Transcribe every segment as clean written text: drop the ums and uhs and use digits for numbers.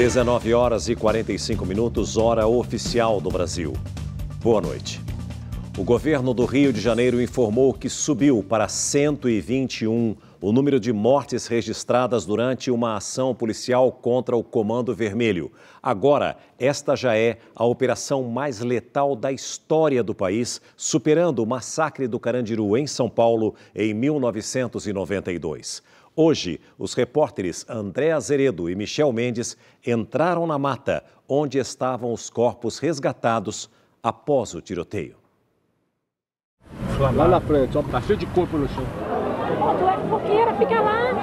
19 horas e 45 minutos, hora oficial do Brasil. Boa noite. O governo do Rio de Janeiro informou que subiu para 121 o número de mortes registradas durante uma ação policial contra o Comando Vermelho. Agora, esta já é a operação mais letal da história do país, superando o massacre do Carandiru em São Paulo em 1992. Hoje, os repórteres André Azeredo e Michel Mendes entraram na mata, onde estavam os corpos resgatados após o tiroteio. Lá na frente, ó, tá cheio de corpo no chão. Quando é fogueira, fica lá.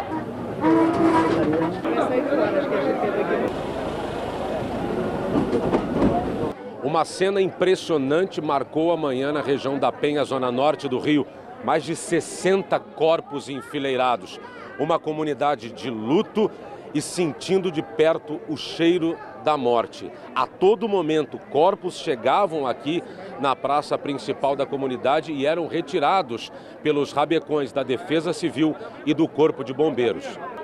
Uma cena impressionante marcou a manhã na região da Penha, zona norte do Rio. Mais de 60 corpos enfileirados. Uma comunidade de luto e sentindo de perto o cheiro da morte. A todo momento, corpos chegavam aqui na praça principal da comunidade e eram retirados pelos rabecões da Defesa Civil e do Corpo de Bombeiros.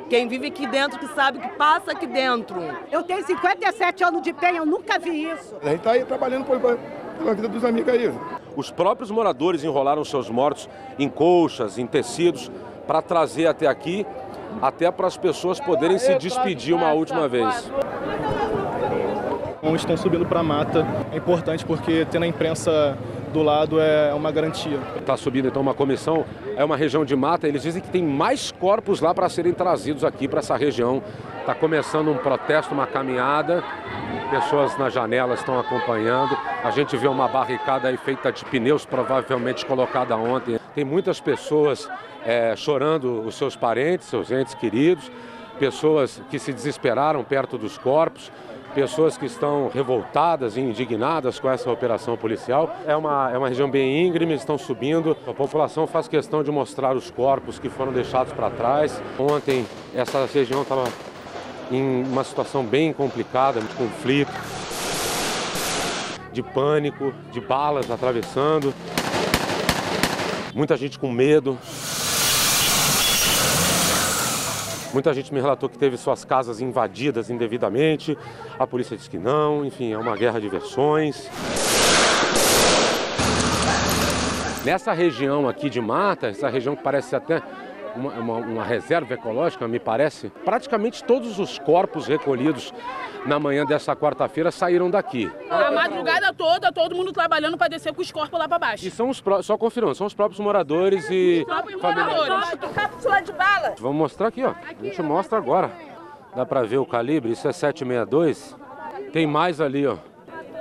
Quem vive aqui dentro que sabe o que passa aqui dentro. Eu tenho 57 anos de penha, eu nunca vi isso. A gente está aí trabalhando pela vida dos amigos aí. Os próprios moradores enrolaram seus mortos em colchas, em tecidos, para trazer até aqui, até para as pessoas poderem se despedir uma última vez. Estão subindo para a mata. É importante porque ter a imprensa do lado é uma garantia. Está subindo então uma comissão, é uma região de mata, eles dizem que tem mais corpos lá para serem trazidos aqui para essa região. Está começando um protesto, uma caminhada, pessoas na janela estão acompanhando. A gente vê uma barricada aí feita de pneus, provavelmente colocada ontem. Tem muitas pessoas chorando os seus parentes, seus entes queridos, pessoas que se desesperaram perto dos corpos, pessoas que estão revoltadas e indignadas com essa operação policial. É uma região bem íngreme, estão subindo. A população faz questão de mostrar os corpos que foram deixados para trás. Ontem, essa região estava em uma situação bem complicada, de conflito, de pânico, de balas atravessando. Muita gente com medo. Muita gente me relatou que teve suas casas invadidas indevidamente, a polícia diz que não, enfim, é uma guerra de versões. Nessa região aqui de mata, essa região que parece até uma reserva ecológica, me parece, praticamente todos os corpos recolhidos na manhã dessa quarta-feira saíram daqui. A madrugada toda, todo mundo trabalhando para descer com os corpos lá para baixo. E são só confirmando, são os próprios moradores e familiares. Cápsula de bala. Vamos mostrar aqui, ó. A gente mostra agora. Dá para ver o calibre, isso é 7,62. Tem mais ali, ó.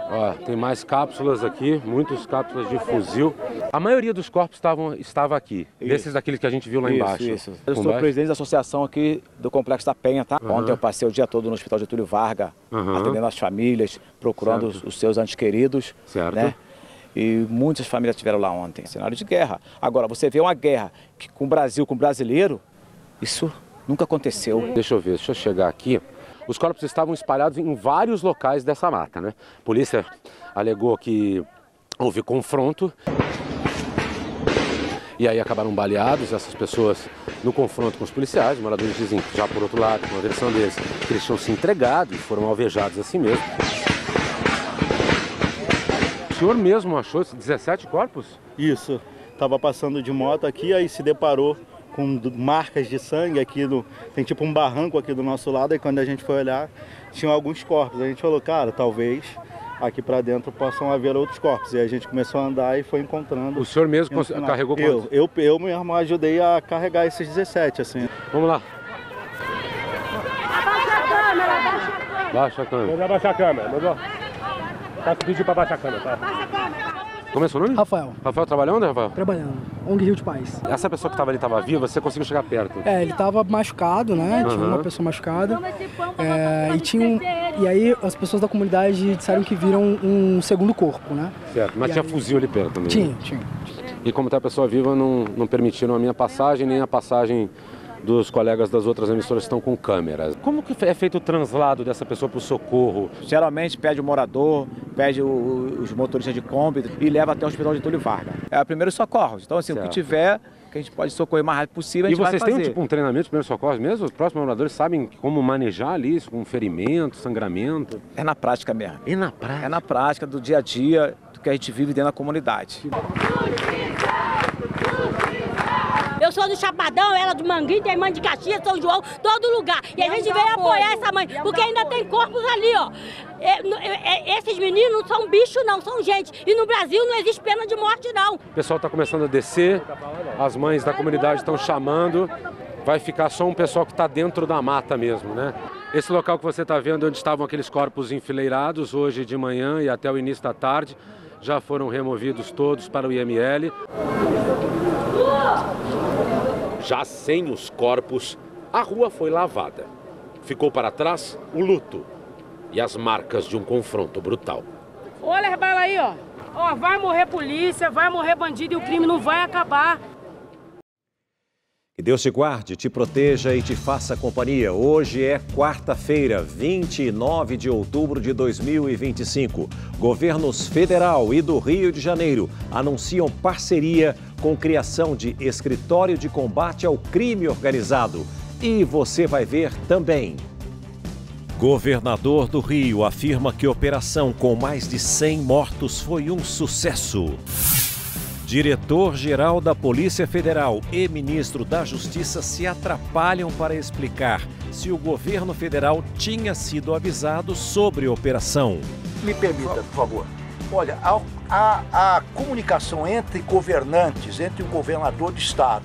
Ó, tem mais cápsulas aqui, muitas cápsulas de fuzil. A maioria dos corpos estava aqui, desses daqueles que a gente viu lá embaixo. Isso. Eu sou presidente da associação aqui do Complexo da Penha, tá? Ontem eu passei o dia todo no Hospital Getúlio Vargas, atendendo as famílias, procurando os seus entes queridos. Certo. Né? E muitas famílias estiveram lá ontem, cenário de guerra. Agora, você vê uma guerra que, com o Brasil, com o brasileiro, isso nunca aconteceu. Deixa eu chegar aqui. Os corpos estavam espalhados em vários locais dessa mata, né? A polícia alegou que houve confronto e aí acabaram baleados essas pessoas no confronto com os policiais. Os moradores dizem, já por outro lado, com a versão deles, que eles tinham se entregado e foram alvejados assim mesmo. O senhor mesmo achou esses 17 corpos? Isso. Estava passando de moto aqui, aí se deparou com marcas de sangue aqui, tem tipo um barranco aqui do nosso lado, e quando a gente foi olhar, tinham alguns corpos. A gente falou, cara, talvez aqui para dentro possam haver outros corpos. E a gente começou a andar e foi encontrando. O senhor mesmo carregou quantos? Eu mesmo ajudei a carregar esses 17, assim. Vamos lá. Abaixa a câmera, abaixa a câmera. Baixa a câmera. Mandou abaixar a câmera, mandou. Tá pedindo para baixar a câmera, tá? Abaixa a câmera. Como é seu nome? Rafael. Rafael trabalha onde, Rafael? Trabalhando. ONG Rio de Paz. Essa pessoa que estava ali estava viva, você conseguiu chegar perto? Ele estava machucado, né? Tinha uma pessoa machucada. E aí as pessoas da comunidade disseram que viram um segundo corpo, né? Certo, mas tinha fuzil ali perto também. Tinha. E como tá a pessoa viva, não permitiram a minha passagem, nem a passagem dos colegas das outras emissoras que estão com câmeras. Como que é feito o translado dessa pessoa para o socorro? Geralmente pede o morador, pede os motoristas de Kombi e leva até o Hospital Getúlio Vargas. É o primeiro socorro. Então, assim, o que tiver que a gente pode socorrer o mais rápido possível, a E gente vai vocês fazer. têm tipo um treinamento de primeiros socorros mesmo? Os próximos moradores sabem como manejar ali isso, com ferimento, sangramento? É na prática mesmo. É na prática? É na prática do dia a dia, do que a gente vive dentro da comunidade. Eu sou do Chapadão, ela do Manguinho, tem mãe de Caxias, São João, todo lugar. E a gente veio apoiar essa mãe, porque ainda tem corpos ali, ó. Esses meninos não são bichos, não, são gente. E no Brasil não existe pena de morte, não. O pessoal está começando a descer, as mães da comunidade estão chamando. Vai ficar só um pessoal que está dentro da mata mesmo, né? Esse local que você está vendo, onde estavam aqueles corpos enfileirados, hoje de manhã e até o início da tarde, já foram removidos todos para o IML. Já sem os corpos, a rua foi lavada. Ficou para trás o luto e as marcas de um confronto brutal. Olha as balas aí, ó. Ó, vai morrer polícia, vai morrer bandido e o crime não vai acabar. Que Deus te guarde, te proteja e te faça companhia. Hoje é quarta-feira, 29 de outubro de 2025. Governos federal e do Rio de Janeiro anunciam parceria com criação de escritório de combate ao crime organizado. E você vai ver também. Governador do Rio afirma que operação com mais de 100 mortos foi um sucesso. Diretor-geral da Polícia Federal e ministro da Justiça se atrapalham para explicar se o governo federal tinha sido avisado sobre a operação. Me permita, por favor. Olha, a comunicação entre governantes, entre o governador de estado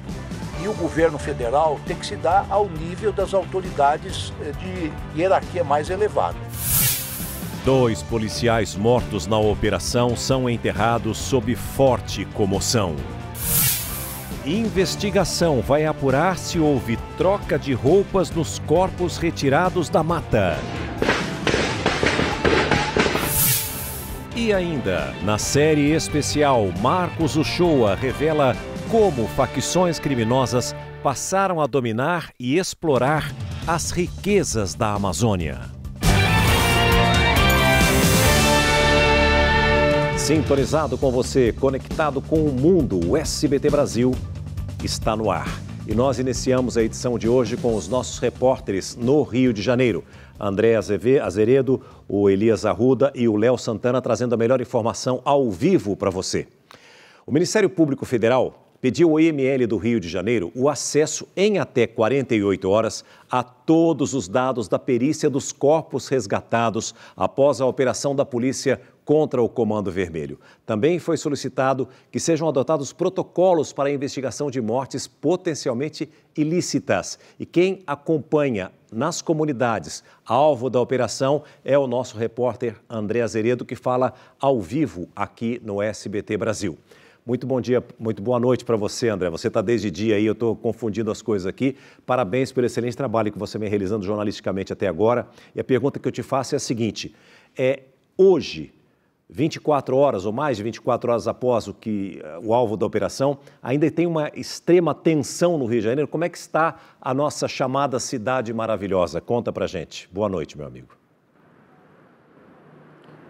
e o governo federal tem que se dar ao nível das autoridades de hierarquia mais elevada. 2 policiais mortos na operação são enterrados sob forte comoção. Investigação vai apurar se houve troca de roupas nos corpos retirados da mata. E ainda, na série especial, Marcos Uchoa revela como facções criminosas passaram a dominar e explorar as riquezas da Amazônia. Sintonizado com você, conectado com o mundo, o SBT Brasil está no ar. E nós iniciamos a edição de hoje com os nossos repórteres no Rio de Janeiro. André Azeredo, o Elias Arruda e o Léo Santana trazendo a melhor informação ao vivo para você. O Ministério Público Federal pediu ao IML do Rio de Janeiro o acesso em até 48 horas a todos os dados da perícia dos corpos resgatados após a operação da polícia contra o Comando Vermelho. Também foi solicitado que sejam adotados protocolos para a investigação de mortes potencialmente ilícitas. E quem acompanha nas comunidades alvo da operação é o nosso repórter André Azeredo, que fala ao vivo aqui no SBT Brasil. Muito bom dia, muito boa noite para você, André. Você está desde dia aí, eu estou confundindo as coisas aqui. Parabéns pelo excelente trabalho que você vem realizando jornalisticamente até agora. E a pergunta que eu te faço é a seguinte, hoje, 24 horas ou mais de 24 horas após o alvo da operação, ainda tem uma extrema tensão no Rio de Janeiro. Como é que está a nossa chamada cidade maravilhosa? Conta pra gente. Boa noite, meu amigo.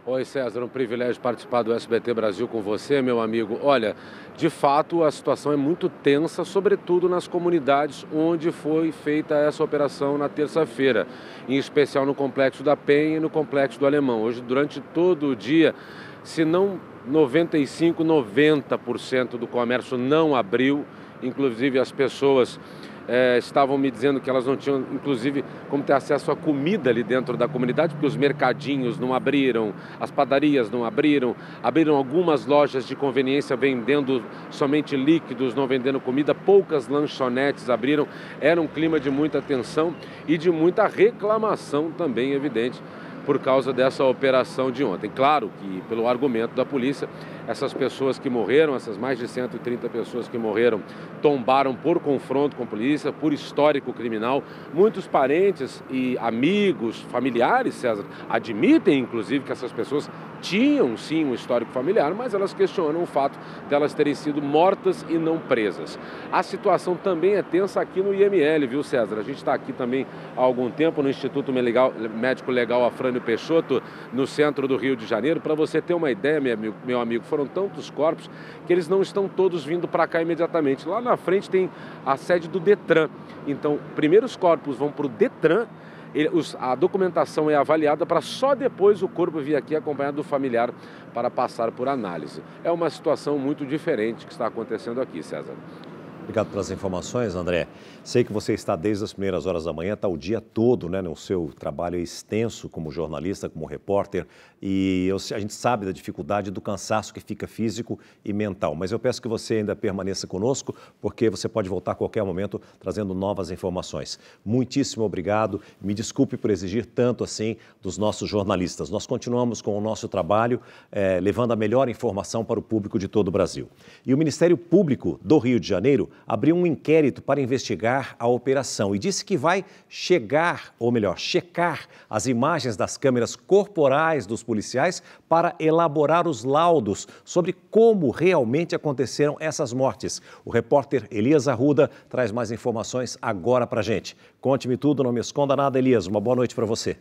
Oi, César, um privilégio participar do SBT Brasil com você, meu amigo. Olha, de fato, a situação é muito tensa, sobretudo nas comunidades onde foi feita essa operação na terça-feira, em especial no Complexo da Penha e no Complexo do Alemão. Hoje, durante todo o dia, se não 95%, 90% do comércio não abriu, inclusive as pessoas estavam me dizendo que elas não tinham, inclusive, como ter acesso à comida ali dentro da comunidade, porque os mercadinhos não abriram, as padarias não abriram, abriram algumas lojas de conveniência vendendo somente líquidos, não vendendo comida, poucas lanchonetes abriram. Era um clima de muita tensão e de muita reclamação também, evidente, por causa dessa operação de ontem. Claro que, pelo argumento da polícia, essas pessoas que morreram, essas mais de 130 pessoas que morreram, tombaram por confronto com a polícia, por histórico criminal. Muitos parentes e amigos, familiares, César, admitem, inclusive, que essas pessoas tinham, sim, um histórico familiar, mas elas questionam o fato de elas terem sido mortas e não presas. A situação também é tensa aqui no IML, viu, César? A gente está aqui também há algum tempo no Instituto Médico Legal Afrânio Peixoto, no centro do Rio de Janeiro. Para você ter uma ideia, meu amigo, foram foram tantos corpos que eles não estão todos vindo para cá imediatamente. Lá na frente tem a sede do Detran. Então, primeiro os corpos vão para o Detran, a documentação é avaliada para só depois o corpo vir aqui acompanhado do familiar para passar por análise. É uma situação muito diferente que está acontecendo aqui, César. Obrigado pelas informações, André. Sei que você está desde as primeiras horas da manhã, está o dia todo, né, no seu trabalho extenso como jornalista, como repórter, e a gente sabe da dificuldade do cansaço que fica físico e mental. Mas eu peço que você ainda permaneça conosco, porque você pode voltar a qualquer momento trazendo novas informações. Muitíssimo obrigado. Me desculpe por exigir tanto assim dos nossos jornalistas. Nós continuamos com o nosso trabalho, levando a melhor informação para o público de todo o Brasil. E o Ministério Público do Rio de Janeiro abriu um inquérito para investigar a operação e disse que vai checar as imagens das câmeras corporais dos policiais para elaborar os laudos sobre como realmente aconteceram essas mortes. O repórter Elias Arruda traz mais informações agora para a gente. Conte-me tudo, não me esconda nada, Elias. Uma boa noite para você.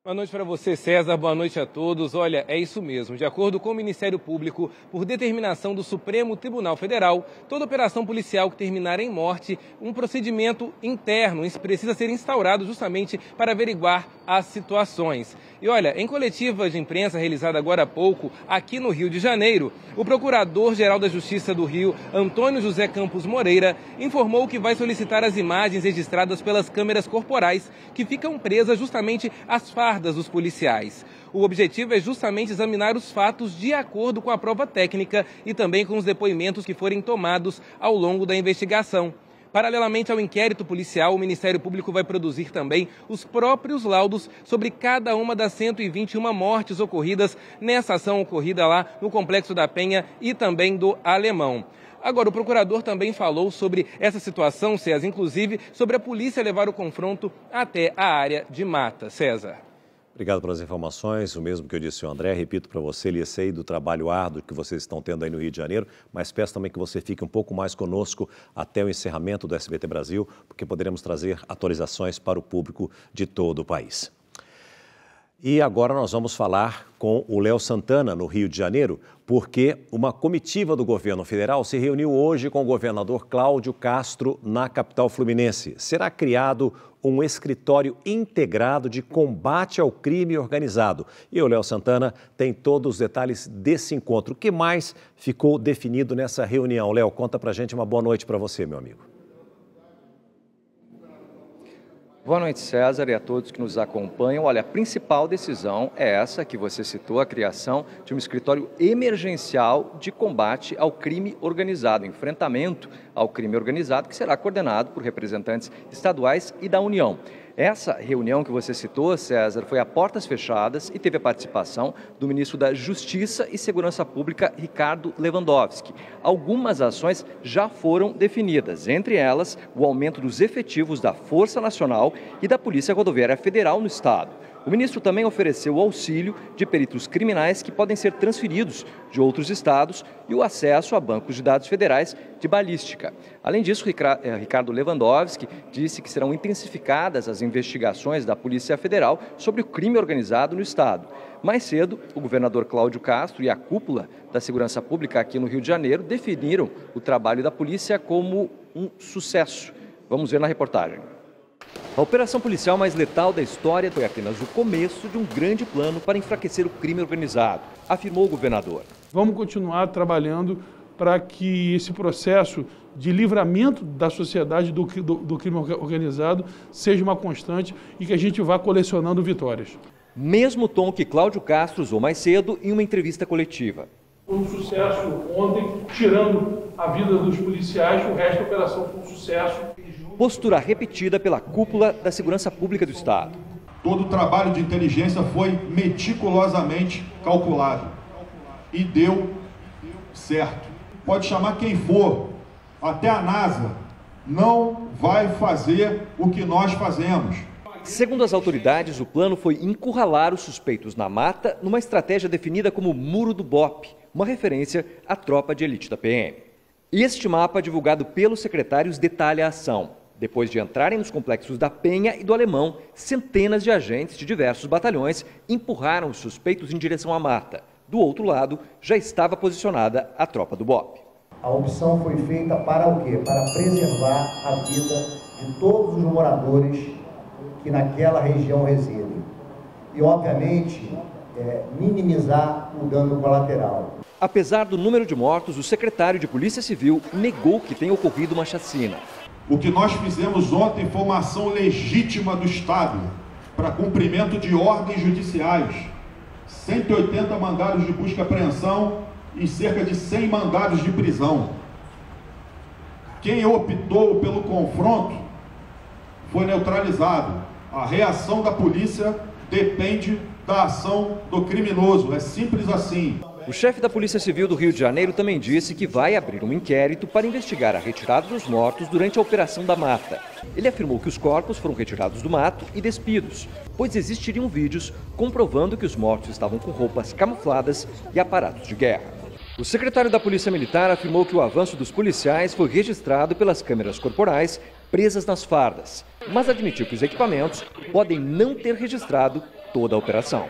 Boa noite para você, César. Boa noite a todos. Olha, é isso mesmo. De acordo com o Ministério Público, por determinação do Supremo Tribunal Federal, toda operação policial que terminar em morte, um procedimento interno precisa ser instaurado justamente para averiguar as situações. E olha, em coletiva de imprensa realizada agora há pouco, aqui no Rio de Janeiro, o Procurador-Geral da Justiça do Rio, Antônio José Campos Moreira, informou que vai solicitar as imagens registradas pelas câmeras corporais que ficam presas justamente às fardas dos policiais. O objetivo é justamente examinar os fatos de acordo com a prova técnica e também com os depoimentos que forem tomados ao longo da investigação. Paralelamente ao inquérito policial, o Ministério Público vai produzir também os próprios laudos sobre cada uma das 121 mortes ocorridas nessa ação ocorrida lá no Complexo da Penha e também do Alemão. Agora, o procurador também falou sobre essa situação, César, inclusive sobre a polícia levar o confronto até a área de mata. César. Obrigado pelas informações, o mesmo que eu disse ao André, repito para você, ele sei do trabalho árduo que vocês estão tendo aí no Rio de Janeiro, mas peço também que você fique um pouco mais conosco até o encerramento do SBT Brasil, porque poderemos trazer atualizações para o público de todo o país. E agora nós vamos falar com o Léo Santana, no Rio de Janeiro, porque uma comitiva do governo federal se reuniu hoje com o governador Cláudio Castro na capital fluminense. Será criado um escritório integrado de combate ao crime organizado. E o Léo Santana tem todos os detalhes desse encontro. O que mais ficou definido nessa reunião? Léo, conta pra gente, uma boa noite para você, meu amigo. Boa noite, César, e a todos que nos acompanham. Olha, a principal decisão é essa que você citou, a criação de um escritório emergencial de combate ao crime organizado, enfrentamento ao crime organizado, que será coordenado por representantes estaduais e da União. Essa reunião que você citou, César, foi a portas fechadas e teve a participação do ministro da Justiça e Segurança Pública, Ricardo Lewandowski. Algumas ações já foram definidas, entre elas o aumento dos efetivos da Força Nacional e da Polícia Rodoviária Federal no estado. O ministro também ofereceu o auxílio de peritos criminais que podem ser transferidos de outros estados e o acesso a bancos de dados federais de balística. Além disso, Ricardo Lewandowski disse que serão intensificadas as investigações da Polícia Federal sobre o crime organizado no estado. Mais cedo, o governador Cláudio Castro e a cúpula da Segurança Pública aqui no Rio de Janeiro definiram o trabalho da polícia como um sucesso. Vamos ver na reportagem. A operação policial mais letal da história foi apenas o começo de um grande plano para enfraquecer o crime organizado, afirmou o governador. Vamos continuar trabalhando para que esse processo de livramento da sociedade do crime organizado seja uma constante e que a gente vá colecionando vitórias. Mesmo tom que Cláudio Castro usou mais cedo em uma entrevista coletiva. Foi um sucesso ontem, tirando a vida dos policiais, o resto da operação foi um sucesso. Postura repetida pela cúpula da Segurança Pública do Estado. Todo o trabalho de inteligência foi meticulosamente calculado e deu certo. Pode chamar quem for, até a NASA não vai fazer o que nós fazemos. Segundo as autoridades, o plano foi encurralar os suspeitos na mata numa estratégia definida como Muro do BOPE, uma referência à tropa de elite da PM. Este mapa, divulgado pelos secretários, detalha a ação. Depois de entrarem nos complexos da Penha e do Alemão, centenas de agentes de diversos batalhões empurraram os suspeitos em direção à mata. Do outro lado, já estava posicionada a tropa do BOPE. A opção foi feita para o quê? Para preservar a vida de todos os moradores que naquela região residem. E, obviamente, minimizar o dano colateral. Apesar do número de mortos, o secretário de Polícia Civil negou que tenha ocorrido uma chacina. O que nós fizemos ontem foi uma ação legítima do Estado para cumprimento de ordens judiciais. 180 mandados de busca e apreensão e cerca de 100 mandados de prisão. Quem optou pelo confronto foi neutralizado. A reação da polícia depende da ação do criminoso. É simples assim. O chefe da Polícia Civil do Rio de Janeiro também disse que vai abrir um inquérito para investigar a retirada dos mortos durante a Operação da Mata. Ele afirmou que os corpos foram retirados do mato e despidos, pois existiriam vídeos comprovando que os mortos estavam com roupas camufladas e aparatos de guerra. O secretário da Polícia Militar afirmou que o avanço dos policiais foi registrado pelas câmeras corporais presas nas fardas, mas admitiu que os equipamentos podem não ter registrado toda a operação.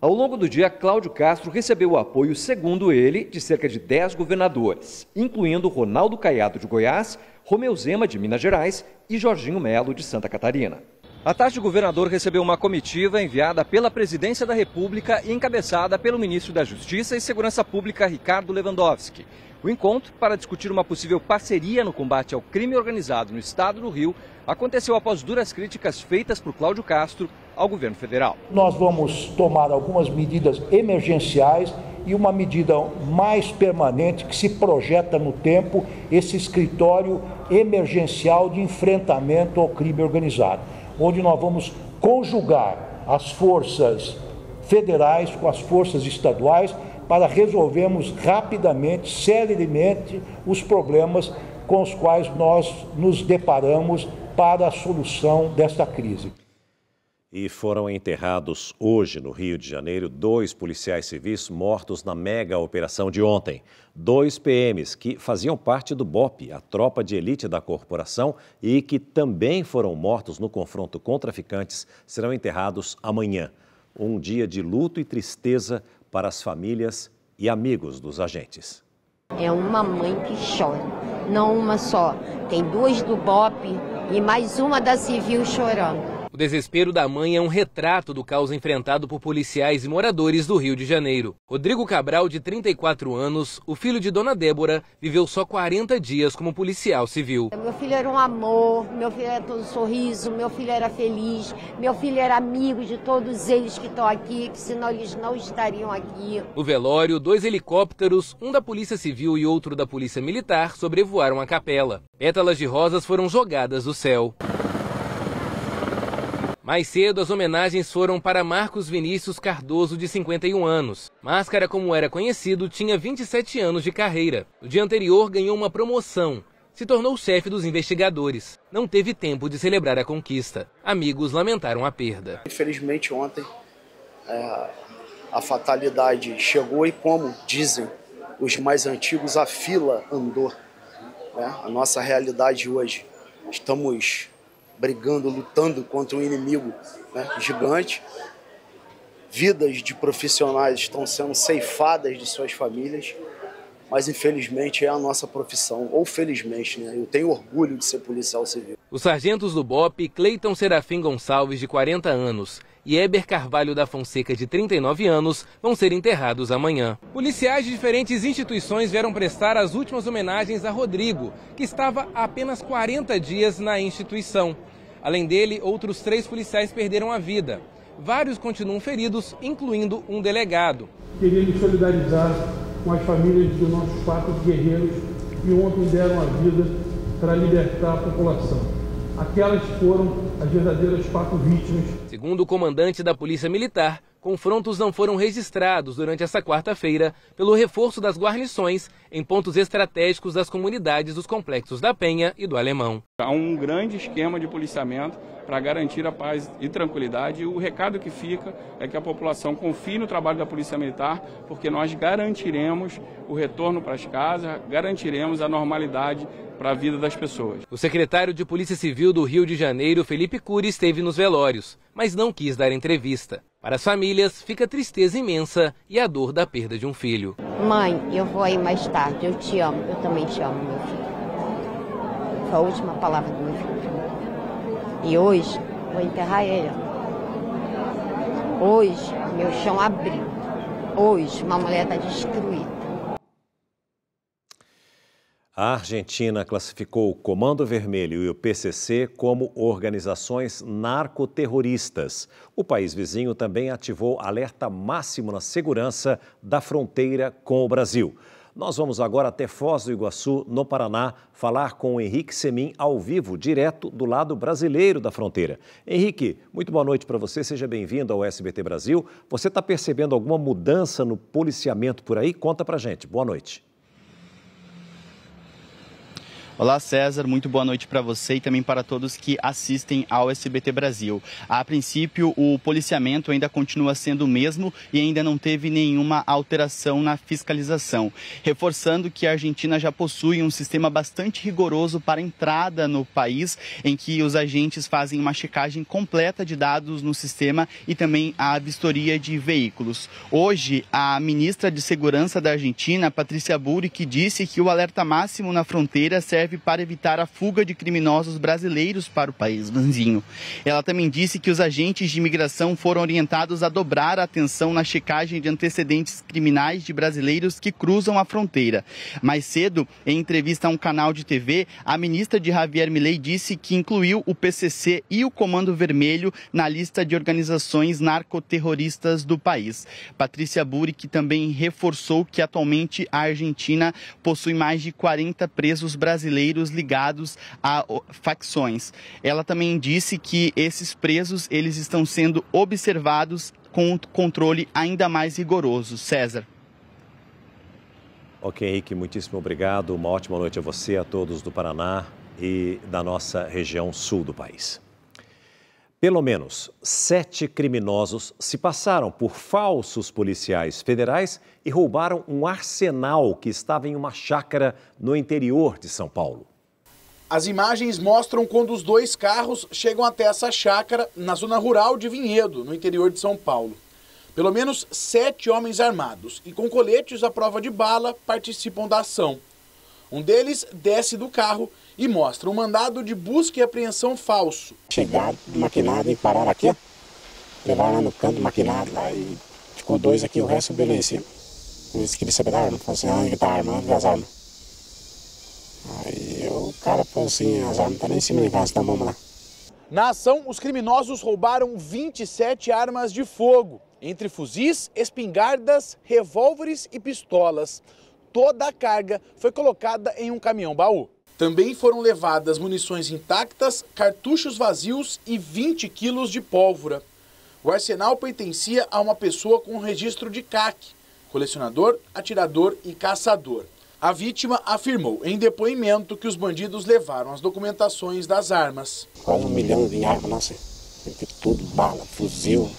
Ao longo do dia, Cláudio Castro recebeu o apoio, segundo ele, de cerca de 10 governadores, incluindo Ronaldo Caiado de Goiás, Romeu Zema de Minas Gerais e Jorginho Melo de Santa Catarina. À tarde, o governador recebeu uma comitiva enviada pela Presidência da República e encabeçada pelo ministro da Justiça e Segurança Pública, Ricardo Lewandowski. O encontro, para discutir uma possível parceria no combate ao crime organizado no estado do Rio, aconteceu após duras críticas feitas por Cláudio Castro ao governo federal. Nós vamos tomar algumas medidas emergenciais e uma medida mais permanente que se projeta no tempo, esse escritório emergencial de enfrentamento ao crime organizado, onde nós vamos conjugar as forças federais com as forças estaduais para resolvermos rapidamente, celeremente, os problemas com os quais nós nos deparamos para a solução desta crise. E foram enterrados hoje, no Rio de Janeiro, 2 policiais civis mortos na mega operação de ontem. 2 PMs que faziam parte do BOPE, a tropa de elite da corporação, e que também foram mortos no confronto com traficantes, serão enterrados amanhã. Um dia de luto e tristeza para as famílias e amigos dos agentes. É uma mãe que chora, não uma só. Tem 2 do BOPE e mais uma da Civil chorando. O desespero da mãe é um retrato do caos enfrentado por policiais e moradores do Rio de Janeiro. Rodrigo Cabral, de 34 anos, o filho de Dona Débora, viveu só 40 dias como policial civil. Meu filho era um amor, meu filho era todo sorriso, meu filho era feliz, meu filho era amigo de todos eles que estão aqui, que senão eles não estariam aqui. No velório, 2 helicópteros, um da Polícia Civil e outro da Polícia Militar, sobrevoaram a capela. Pétalas de rosas foram jogadas do céu. Mais cedo, as homenagens foram para Marcos Vinícius Cardoso, de 51 anos. Máscara, como era conhecido, tinha 27 anos de carreira. No dia anterior, ganhou uma promoção. Se tornou chefe dos investigadores. Não teve tempo de celebrar a conquista. Amigos lamentaram a perda. Infelizmente, ontem, a fatalidade chegou e, como dizem os mais antigos, a fila andou. A nossa realidade hoje, estamos brigando, lutando contra um inimigo gigante. Vidas de profissionais estão sendo ceifadas de suas famílias, mas infelizmente é a nossa profissão, ou felizmente, eu tenho orgulho de ser policial civil. Os sargentos do BOPE, Cleiton Serafim Gonçalves, de 40 anos, e Eber Carvalho da Fonseca, de 39 anos, vão ser enterrados amanhã. Policiais de diferentes instituições vieram prestar as últimas homenagens a Rodrigo, que estava há apenas 40 dias na instituição. Além dele, outros 3 policiais perderam a vida. Vários continuam feridos, incluindo um delegado. Queria me solidarizar com as famílias dos nossos 4 guerreiros que ontem deram a vida para libertar a população. Aquelas foram as verdadeiras 4 vítimas. Segundo o comandante da Polícia Militar, confrontos não foram registrados durante essa quarta-feira pelo reforço das guarnições em pontos estratégicos das comunidades dos complexos da Penha e do Alemão. Há um grande esquema de policiamento para garantir a paz e tranquilidade. E o recado que fica é que a população confie no trabalho da Polícia Militar, porque nós garantiremos o retorno para as casas, garantiremos a normalidade para a vida das pessoas. O secretário de Polícia Civil do Rio de Janeiro, Felipe Cury, esteve nos velórios, mas não quis dar entrevista. Para as famílias, fica a tristeza imensa e a dor da perda de um filho. Mãe, eu vou aí mais tarde, eu te amo, eu também te amo, meu filho. Foi a última palavra do meu filho. E hoje, vou enterrar ele. Hoje, meu chão abriu. Hoje, uma mulher está destruída. A Argentina classificou o Comando Vermelho e o PCC como organizações narcoterroristas. O país vizinho também ativou alerta máximo na segurança da fronteira com o Brasil. Nós vamos agora até Foz do Iguaçu, no Paraná, falar com o Henrique Semin ao vivo, direto do lado brasileiro da fronteira. Henrique, muito boa noite para você, seja bem-vindo ao SBT Brasil. Você está percebendo alguma mudança no policiamento por aí? Conta pra gente. Boa noite. Olá, César, muito boa noite para você e também para todos que assistem ao SBT Brasil. A princípio, o policiamento ainda continua sendo o mesmo e ainda não teve nenhuma alteração na fiscalização, reforçando que a Argentina já possui um sistema bastante rigoroso para entrada no país, em que os agentes fazem uma checagem completa de dados no sistema e também a vistoria de veículos. Hoje, a ministra de Segurança da Argentina, Patrícia Bullrich, disse que o alerta máximo na fronteira serve para evitar a fuga de criminosos brasileiros para o país vizinho. Ela também disse que os agentes de imigração foram orientados a dobrar a atenção na checagem de antecedentes criminais de brasileiros que cruzam a fronteira. Mais cedo, em entrevista a um canal de TV, a ministra de Javier Milei disse que incluiu o PCC e o Comando Vermelho na lista de organizações narcoterroristas do país. Patrícia Bullrich também reforçou que atualmente a Argentina possui mais de 40 presos brasileiros ligados a facções. Ela também disse que esses presos eles estão sendo observados com um controle ainda mais rigoroso. César. Ok, Henrique, muitíssimo obrigado. Uma ótima noite a você, a todos do Paraná e da nossa região sul do país. Pelo menos 7 criminosos se passaram por falsos policiais federais e roubaram um arsenal que estava em uma chácara no interior de São Paulo. As imagens mostram quando os 2 carros chegam até essa chácara na zona rural de Vinhedo, no interior de São Paulo. Pelo menos 7 homens armados e com coletes à prova de bala participam da ação. Um deles desce do carro e mostra um mandado de busca e apreensão falso. Chegaram do maquinado e pararam aqui, ó. Levaram lá no canto do maquinado lá e ficou 2 aqui, o resto beleza. Eles queriam saber da arma, falaram assim, ele tá armando as armas. Aí o cara falou assim, as armas estão lá em cima de casa, então vamos lá. Na ação, os criminosos roubaram 27 armas de fogo, entre fuzis, espingardas, revólveres e pistolas. Toda a carga foi colocada em um caminhão-baú. Também foram levadas munições intactas, cartuchos vazios e 20 quilos de pólvora. O arsenal pertencia a uma pessoa com registro de CAC, colecionador, atirador e caçador. A vítima afirmou em depoimento que os bandidos levaram as documentações das armas. Quase 1 milhão de armas, nossa. Tem tudo, bala, fuzil,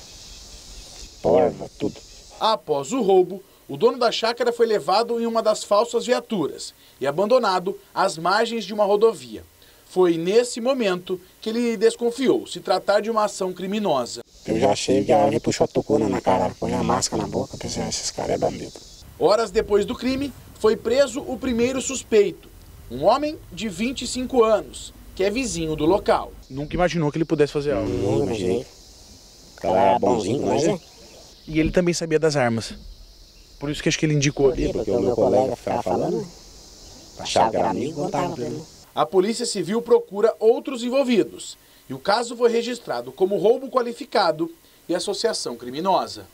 porva, tudo. Após o roubo, o dono da chácara foi levado em uma das falsas viaturas e abandonado às margens de uma rodovia. Foi nesse momento que ele desconfiou se tratar de uma ação criminosa. Eu já achei que alguém puxou a tucuna na cara, põe a máscara na boca, pensei, esses caras é bandido. Horas depois do crime, foi preso o primeiro suspeito, um homem de 25 anos, que é vizinho do local. Nunca imaginou que ele pudesse fazer algo? Não imaginei. O cara era bonzinho, mas é. E ele também sabia das armas. Por isso que acho que ele indicou. Porque o meu colega ficava falando, achava que era amigo, contava pra ele. A Polícia Civil procura outros envolvidos e o caso foi registrado como roubo qualificado e associação criminosa.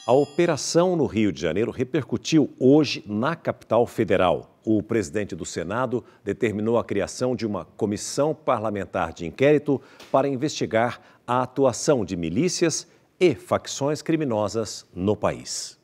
A operação no Rio de Janeiro repercutiu hoje na capital federal. O presidente do Senado determinou a criação de uma comissão parlamentar de inquérito para investigar a atuação de milícias e facções criminosas no país.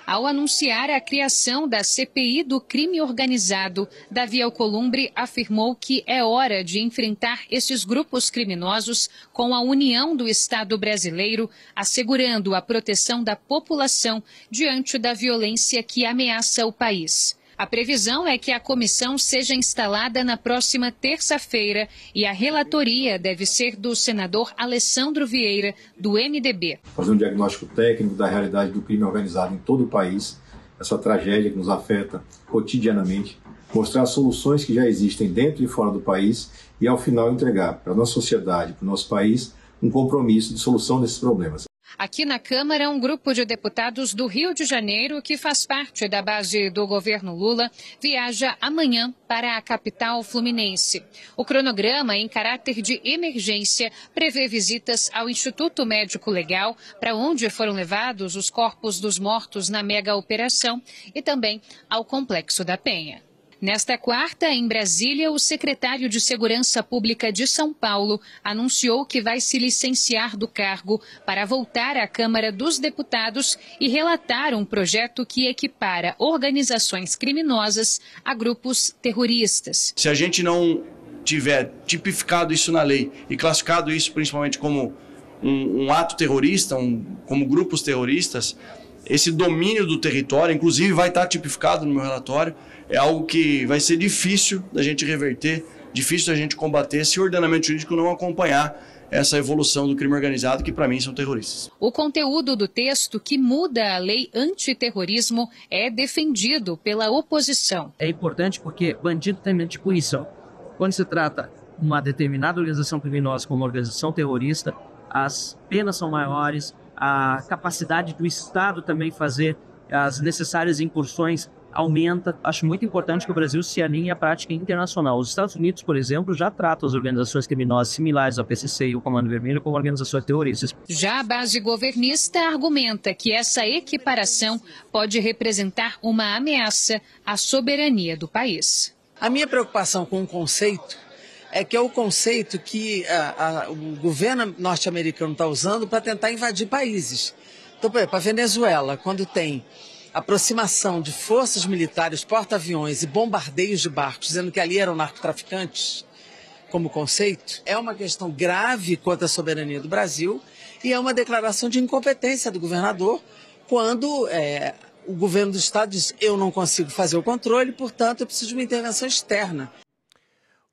Ao anunciar a criação da CPI do crime organizado, Davi Alcolumbre afirmou que é hora de enfrentar esses grupos criminosos com a união do Estado brasileiro, assegurando a proteção da população diante da violência que ameaça o país. A previsão é que a comissão seja instalada na próxima terça-feira e a relatoria deve ser do senador Alessandro Vieira, do MDB. Fazer um diagnóstico técnico da realidade do crime organizado em todo o país, essa tragédia que nos afeta cotidianamente, mostrar as soluções que já existem dentro e fora do país e, ao final, entregar para a nossa sociedade, para o nosso país, um compromisso de solução desses problemas. Aqui na Câmara, um grupo de deputados do Rio de Janeiro, que faz parte da base do governo Lula, viaja amanhã para a capital fluminense. O cronograma, em caráter de emergência, prevê visitas ao Instituto Médico Legal, para onde foram levados os corpos dos mortos na mega operação, e também ao Complexo da Penha. Nesta quarta, em Brasília, o secretário de Segurança Pública de São Paulo anunciou que vai se licenciar do cargo para voltar à Câmara dos Deputados e relatar um projeto que equipara organizações criminosas a grupos terroristas. Se a gente não tiver tipificado isso na lei e classificado isso principalmente como um ato terrorista, como grupos terroristas, esse domínio do território, inclusive vai estar tipificado no meu relatório, é algo que vai ser difícil da gente reverter, difícil da gente combater se o ordenamento jurídico não acompanhar essa evolução do crime organizado, que para mim são terroristas. O conteúdo do texto que muda a lei antiterrorismo é defendido pela oposição. É importante porque bandido tem medo de punição. Quando se trata de uma determinada organização criminosa como uma organização terrorista, as penas são maiores, a capacidade do Estado também fazer as necessárias incursões aumenta. Acho muito importante que o Brasil se alinhe à prática internacional. Os Estados Unidos, por exemplo, já tratam as organizações criminosas similares ao PCC e o Comando Vermelho como organizações terroristas. Já a base governista argumenta que essa equiparação pode representar uma ameaça à soberania do país. A minha preocupação com o conceito é que é o conceito que o governo norte-americano está usando para tentar invadir países. Então, por exemplo, a Venezuela, quando tem aproximação de forças militares, porta-aviões e bombardeios de barcos, dizendo que ali eram narcotraficantes, como conceito, é uma questão grave contra a soberania do Brasil e é uma declaração de incompetência do governador quando o governo do Estado diz: eu não consigo fazer o controle, portanto eu preciso de uma intervenção externa.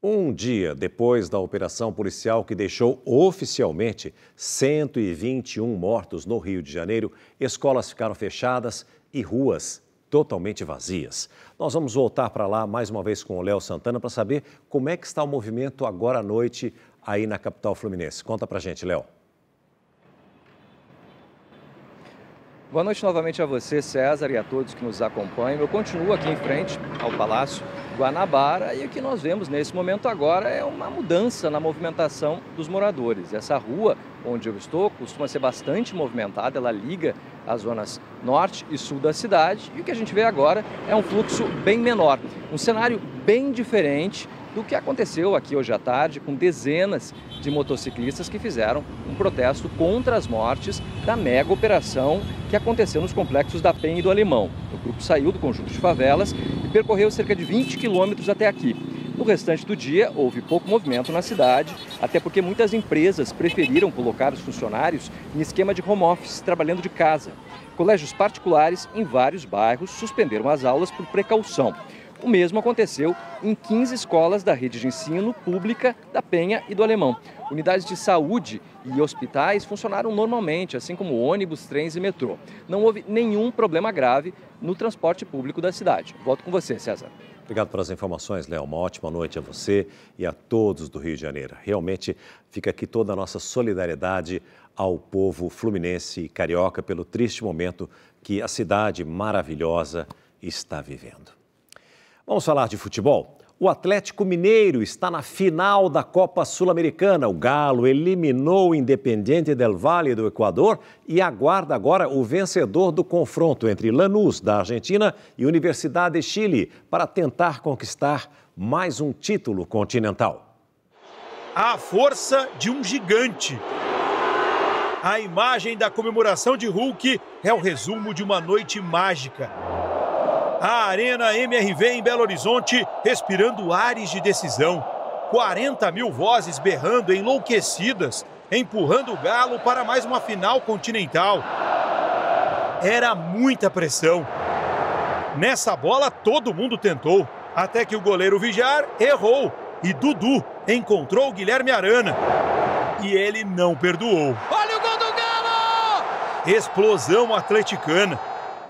Um dia depois da operação policial que deixou oficialmente 121 mortos no Rio de Janeiro, escolas ficaram fechadas e ruas totalmente vazias. Nós vamos voltar para lá mais uma vez com o Léo Santana para saber como é que está o movimento agora à noite aí na capital fluminense. Conta pra gente, Léo. Boa noite novamente a você, César, e a todos que nos acompanham. Eu continuo aqui em frente ao Palácio Guanabara e o que nós vemos nesse momento agora é uma mudança na movimentação dos moradores. Essa rua onde eu estou costuma ser bastante movimentada, ela liga as zonas norte e sul da cidade e o que a gente vê agora é um fluxo bem menor, um cenário bem diferente do que aconteceu aqui hoje à tarde com dezenas de motociclistas que fizeram um protesto contra as mortes da mega operação que aconteceu nos complexos da Penha e do Alemão. O grupo saiu do conjunto de favelas e percorreu cerca de 20 quilômetros até aqui. No restante do dia, houve pouco movimento na cidade, até porque muitas empresas preferiram colocar os funcionários em esquema de home office, trabalhando de casa. Colégios particulares em vários bairros suspenderam as aulas por precaução. O mesmo aconteceu em 15 escolas da rede de ensino pública da Penha e do Alemão. Unidades de saúde e hospitais funcionaram normalmente, assim como ônibus, trens e metrô. Não houve nenhum problema grave no transporte público da cidade. Volto com você, César. Obrigado pelas informações, Léo. Uma ótima noite a você e a todos do Rio de Janeiro. Realmente fica aqui toda a nossa solidariedade ao povo fluminense e carioca pelo triste momento que a cidade maravilhosa está vivendo. Vamos falar de futebol? O Atlético Mineiro está na final da Copa Sul-Americana. O Galo eliminou o Independiente del Valle do Equador e aguarda agora o vencedor do confronto entre Lanús, da Argentina, e Universidade de Chile para tentar conquistar mais um título continental. A força de um gigante. A imagem da comemoração de Hulk é o resumo de uma noite mágica. A Arena MRV em Belo Horizonte respirando ares de decisão. 40 mil vozes berrando, enlouquecidas, empurrando o Galo para mais uma final continental. Era muita pressão. Nessa bola todo mundo tentou, até que o goleiro Vijar errou e Dudu encontrou o Guilherme Arana. E ele não perdoou. Olha o gol do Galo! Explosão atleticana,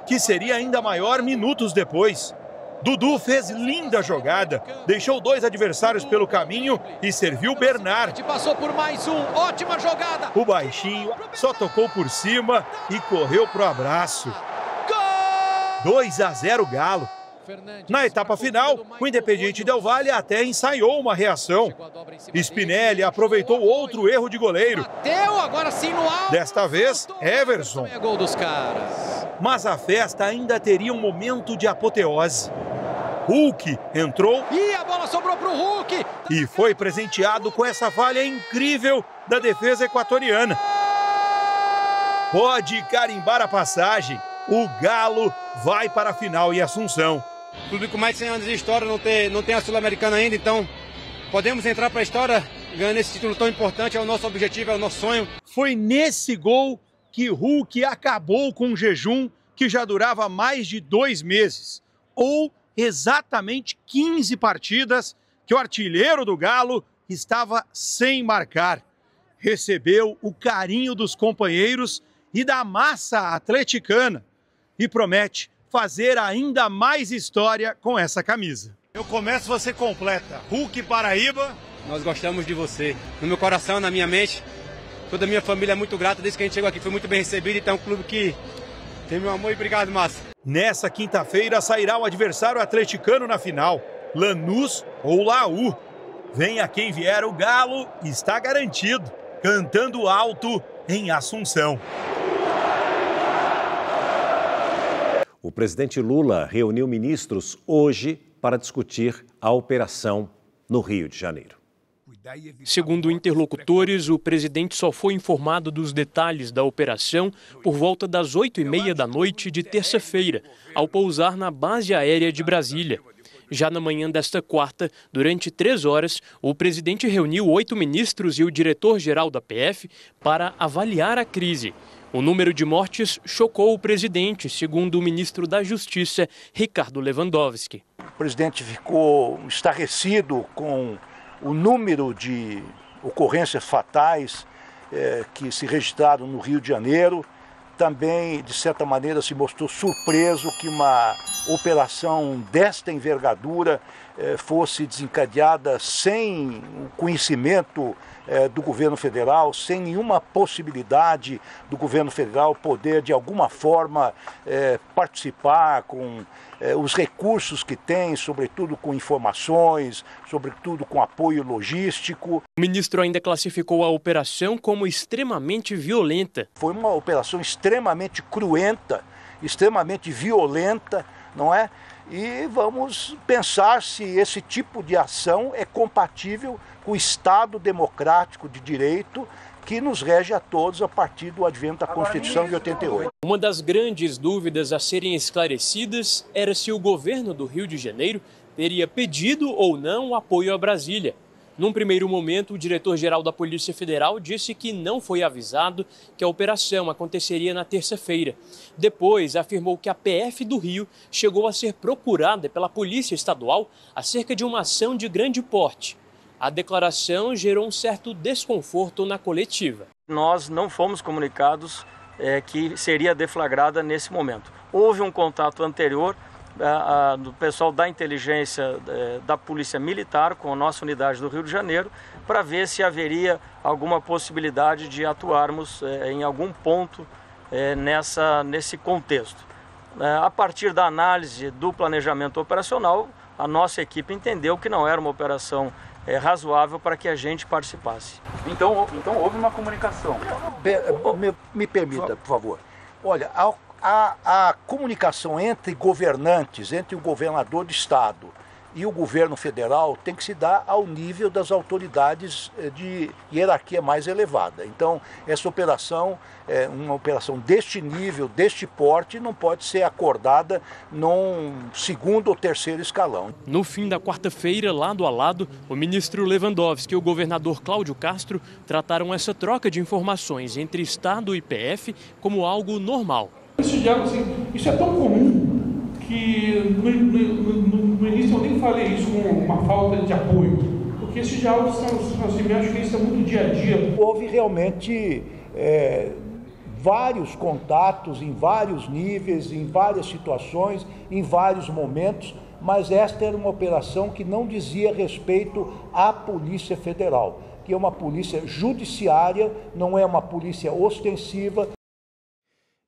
que seria ainda maior minutos depois. Dudu fez linda jogada, deixou 2 adversários pelo caminho e serviu Bernard. Passou por mais um, ótima jogada. O baixinho só tocou por cima e correu pro abraço. 2-0 Galo. Na etapa final, o Independiente Del Valle até ensaiou uma reação. Spinelli aproveitou outro erro de goleiro. Bateu, agora sim no alto. Desta vez, Everson. É gol dos caras. Mas a festa ainda teria um momento de apoteose. Hulk entrou e a bola sobrou pro Hulk. E foi presenteado com essa falha incrível da defesa equatoriana. Pode carimbar a passagem. O Galo vai para a final em Assunção. Clube com mais de 100 anos de história, não tem a Sul-Americana ainda, então podemos entrar para a história ganhando esse título tão importante, é o nosso objetivo, é o nosso sonho. Foi nesse gol que Hulk acabou com um jejum que já durava mais de 2 meses, ou exatamente 15 partidas que o artilheiro do Galo estava sem marcar. Recebeu o carinho dos companheiros e da massa atleticana e promete fazer ainda mais história com essa camisa. Eu começo, você completa. Hulk Paraíba. Nós gostamos de você. No meu coração, na minha mente, toda a minha família é muito grata desde que a gente chegou aqui. Foi muito bem recebido, então é um clube que tem meu amor e obrigado, Massa. Nessa quinta-feira sairá o adversário atleticano na final, Lanús ou Laú. Venha quem vier, o Galo está garantido, cantando alto em Assunção. O presidente Lula reuniu ministros hoje para discutir a operação no Rio de Janeiro. Segundo interlocutores, o presidente só foi informado dos detalhes da operação por volta das 8h30 da noite de terça-feira, ao pousar na base aérea de Brasília. Já na manhã desta quarta, durante 3 horas, o presidente reuniu 8 ministros e o diretor-geral da PF para avaliar a crise. O número de mortes chocou o presidente, segundo o ministro da Justiça, Ricardo Lewandowski. O presidente ficou estarrecido com o número de ocorrências fatais que se registraram no Rio de Janeiro. Também, de certa maneira, se mostrou surpreso que uma operação desta envergadura fosse desencadeada sem o conhecimento do governo federal, sem nenhuma possibilidade do governo federal poder, de alguma forma, participar com os recursos que tem, sobretudo com informações, sobretudo com apoio logístico. O ministro ainda classificou a operação como extremamente violenta. Foi uma operação extremamente cruenta, extremamente violenta, não é? E vamos pensar se esse tipo de ação é compatível com o Estado democrático de direito que nos rege a todos a partir do advento da Constituição de 88. Uma das grandes dúvidas a serem esclarecidas era se o governo do Rio de Janeiro teria pedido ou não apoio a Brasília. Num primeiro momento, o diretor-geral da Polícia Federal disse que não foi avisado que a operação aconteceria na terça-feira. Depois, afirmou que a PF do Rio chegou a ser procurada pela Polícia Estadual acerca de uma ação de grande porte. A declaração gerou um certo desconforto na coletiva. Nós não fomos comunicados que seria deflagrada nesse momento. Houve um contato anterior do pessoal da inteligência da Polícia Militar com a nossa unidade do Rio de Janeiro para ver se haveria alguma possibilidade de atuarmos em algum ponto nesse contexto. A partir da análise do planejamento operacional, a nossa equipe entendeu que não era uma operação razoável para que a gente participasse. Então houve uma comunicação. Me permita, por favor. Olha, a comunicação entre governantes, entre o governador de estado E o governo federal tem que se dar ao nível das autoridades de hierarquia mais elevada. Então, essa operação, uma operação deste nível, deste porte, não pode ser acordada num segundo ou terceiro escalão. No fim da quarta-feira, lado a lado, o ministro Lewandowski e o governador Cláudio Castro trataram essa troca de informações entre Estado e PF como algo normal. Esse diálogo, assim, isso é tão comum que no início eu nem falei isso como uma falta de apoio, porque esses diálogos são assim, acho que isso é muito dia a dia. Houve realmente vários contatos em vários níveis, em várias situações, em vários momentos, mas esta era uma operação que não dizia respeito à Polícia Federal, que é uma polícia judiciária, não é uma polícia ostensiva.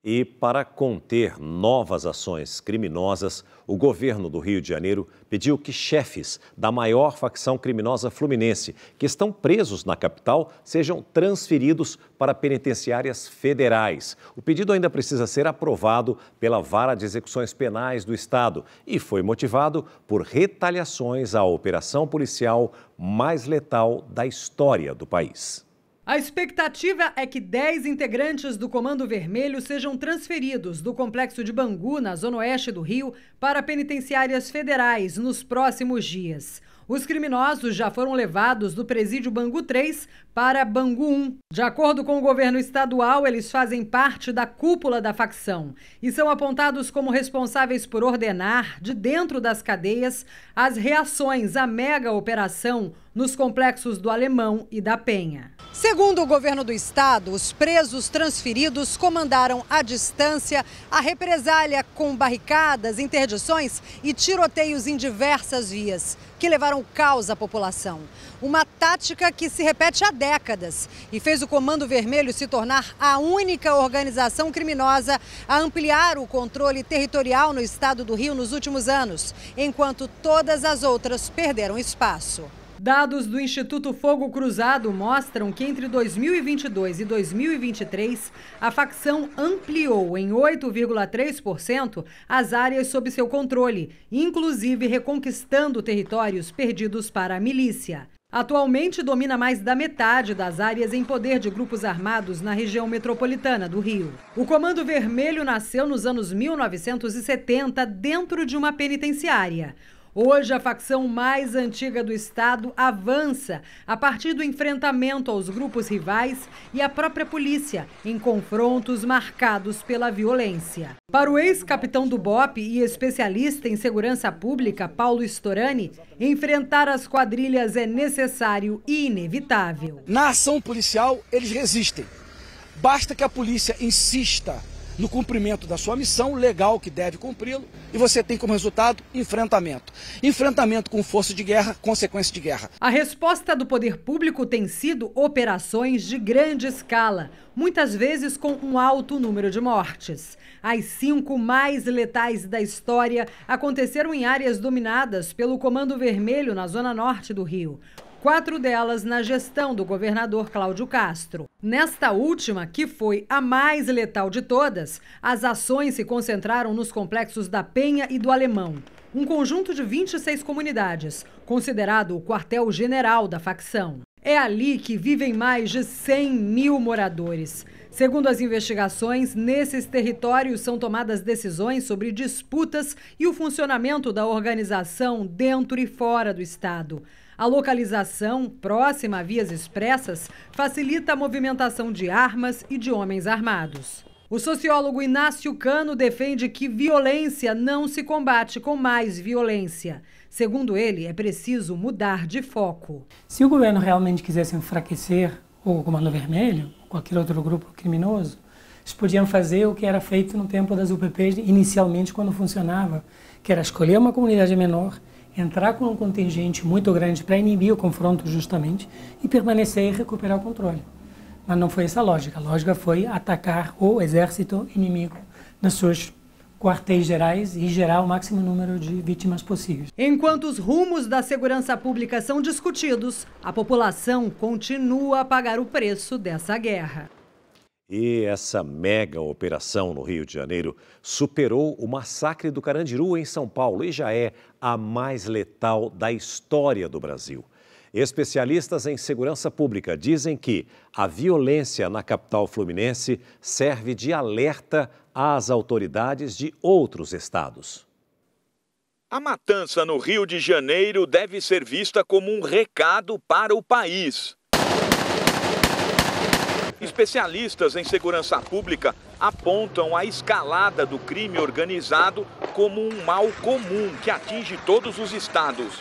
E para conter novas ações criminosas, o governo do Rio de Janeiro pediu que chefes da maior facção criminosa fluminense, que estão presos na capital, sejam transferidos para penitenciárias federais. O pedido ainda precisa ser aprovado pela Vara de Execuções Penais do Estado e foi motivado por retaliações à operação policial mais letal da história do país. A expectativa é que 10 integrantes do Comando Vermelho sejam transferidos do complexo de Bangu, na zona oeste do Rio, para penitenciárias federais nos próximos dias. Os criminosos já foram levados do presídio Bangu 3 para Bangu 1. De acordo com o governo estadual, eles fazem parte da cúpula da facção e são apontados como responsáveis por ordenar, de dentro das cadeias, as reações à mega operação nos complexos do Alemão e da Penha. Segundo o governo do estado, os presos transferidos comandaram à distância a represália com barricadas, interdições e tiroteios em diversas vias, que levaram caos à população. Uma tática que se repete há décadas e fez o Comando Vermelho se tornar a única organização criminosa a ampliar o controle territorial no estado do Rio nos últimos anos, enquanto todas as outras perderam espaço. Dados do Instituto Fogo Cruzado mostram que entre 2022 e 2023, a facção ampliou em 8,3% as áreas sob seu controle, inclusive reconquistando territórios perdidos para a milícia. Atualmente domina mais da metade das áreas em poder de grupos armados na região metropolitana do Rio. O Comando Vermelho nasceu nos anos 1970 dentro de uma penitenciária. Hoje, a facção mais antiga do estado avança a partir do enfrentamento aos grupos rivais e à própria polícia, em confrontos marcados pela violência. Para o ex-capitão do BOPE e especialista em segurança pública, Paulo Storani, enfrentar as quadrilhas é necessário e inevitável. Na ação policial, eles resistem. Basta que a polícia insista no cumprimento da sua missão legal, que deve cumpri-lo, e você tem como resultado enfrentamento. Enfrentamento com força de guerra, consequência de guerra. A resposta do poder público tem sido operações de grande escala, muitas vezes com um alto número de mortes. As 5 mais letais da história aconteceram em áreas dominadas pelo Comando Vermelho na zona norte do Rio. 4 delas na gestão do governador Cláudio Castro. Nesta última, que foi a mais letal de todas, as ações se concentraram nos complexos da Penha e do Alemão, um conjunto de 26 comunidades, considerado o quartel-general da facção. É ali que vivem mais de 100 mil moradores. Segundo as investigações, nesses territórios são tomadas decisões sobre disputas e o funcionamento da organização dentro e fora do estado. A localização, próxima a vias expressas, facilita a movimentação de armas e de homens armados. O sociólogo Inácio Cano defende que violência não se combate com mais violência. Segundo ele, é preciso mudar de foco. Se o governo realmente quisesse enfraquecer o Comando Vermelho, ou qualquer outro grupo criminoso, eles podiam fazer o que era feito no tempo das UPPs, inicialmente quando funcionava, que era escolher uma comunidade menor, entrar com um contingente muito grande para inibir o confronto justamente e permanecer e recuperar o controle. Mas não foi essa a lógica. A lógica foi atacar o exército inimigo nas suas quartéis gerais e gerar o máximo número de vítimas possíveis. Enquanto os rumos da segurança pública são discutidos, a população continua a pagar o preço dessa guerra. E essa mega operação no Rio de Janeiro superou o massacre do Carandiru em São Paulo e já é a mais letal da história do Brasil. Especialistas em segurança pública dizem que a violência na capital fluminense serve de alerta às autoridades de outros estados. A matança no Rio de Janeiro deve ser vista como um recado para o país. Especialistas em segurança pública apontam a escalada do crime organizado como um mal comum que atinge todos os estados.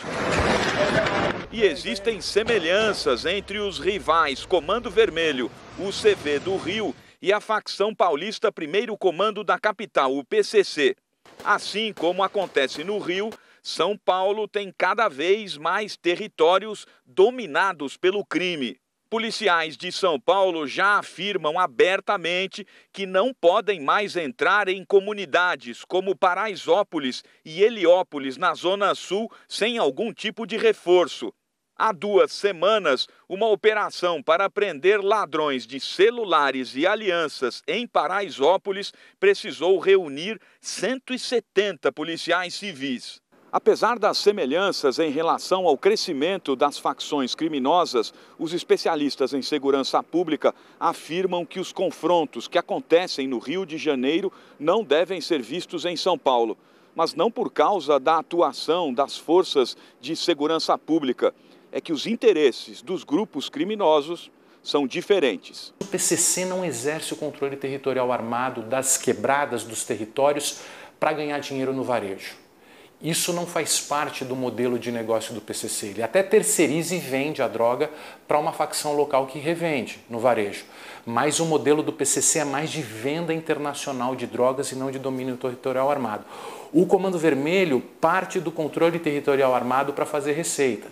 E existem semelhanças entre os rivais Comando Vermelho, o CV do Rio, e a facção paulista Primeiro Comando da capital, o PCC. Assim como acontece no Rio, São Paulo tem cada vez mais territórios dominados pelo crime. Policiais de São Paulo já afirmam abertamente que não podem mais entrar em comunidades como Paraisópolis e Heliópolis, na Zona Sul, sem algum tipo de reforço. Há 2 semanas, uma operação para prender ladrões de celulares e alianças em Paraisópolis precisou reunir 170 policiais civis. Apesar das semelhanças em relação ao crescimento das facções criminosas, os especialistas em segurança pública afirmam que os confrontos que acontecem no Rio de Janeiro não devem ser vistos em São Paulo, mas não por causa da atuação das forças de segurança pública. É que os interesses dos grupos criminosos são diferentes. O PCC não exerce o controle territorial armado das quebradas dos territórios para ganhar dinheiro no varejo. Isso não faz parte do modelo de negócio do PCC. Ele até terceiriza e vende a droga para uma facção local que revende no varejo. Mas o modelo do PCC é mais de venda internacional de drogas e não de domínio territorial armado. O Comando Vermelho parte do controle territorial armado para fazer receita.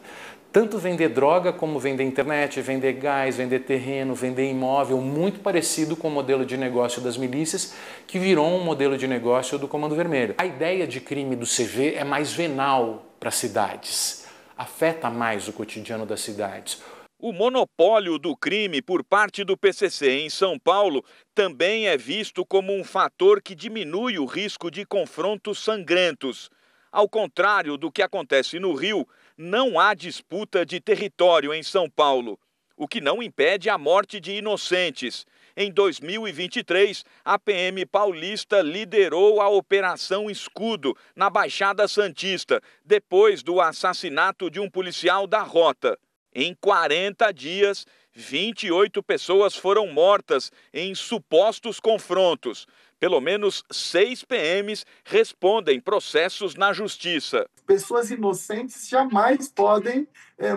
Tanto vender droga como vender internet, vender gás, vender terreno, vender imóvel, muito parecido com o modelo de negócio das milícias, que virou um modelo de negócio do Comando Vermelho. A ideia de crime do CV é mais venal para as cidades, afeta mais o cotidiano das cidades. O monopólio do crime por parte do PCC em São Paulo também é visto como um fator que diminui o risco de confrontos sangrentos. Ao contrário do que acontece no Rio, não há disputa de território em São Paulo, o que não impede a morte de inocentes. Em 2023, a PM paulista liderou a Operação Escudo, na Baixada Santista, depois do assassinato de um policial da Rota. Em 40 dias, 28 pessoas foram mortas em supostos confrontos. Pelo menos 6 PMs respondem processos na justiça. Pessoas inocentes jamais podem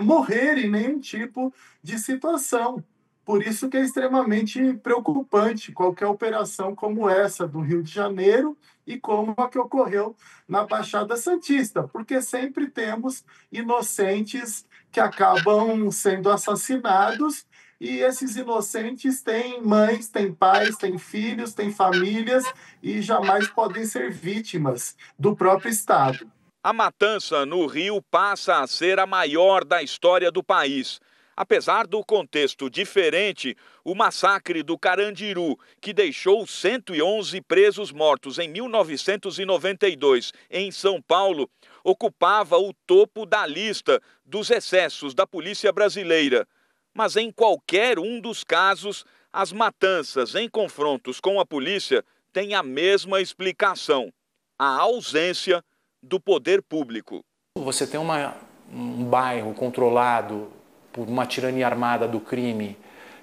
morrer em nenhum tipo de situação. Por isso que é extremamente preocupante qualquer operação como essa do Rio de Janeiro e como a que ocorreu na Baixada Santista, porque sempre temos inocentes que acabam sendo assassinados. E esses inocentes têm mães, têm pais, têm filhos, têm famílias e jamais podem ser vítimas do próprio Estado. A matança no Rio passa a ser a maior da história do país. Apesar do contexto diferente, o massacre do Carandiru, que deixou 111 presos mortos em 1992 em São Paulo, ocupava o topo da lista dos excessos da polícia brasileira. Mas em qualquer um dos casos, as matanças em confrontos com a polícia têm a mesma explicação: a ausência do poder público. Você tem um bairro controlado por uma tirania armada do crime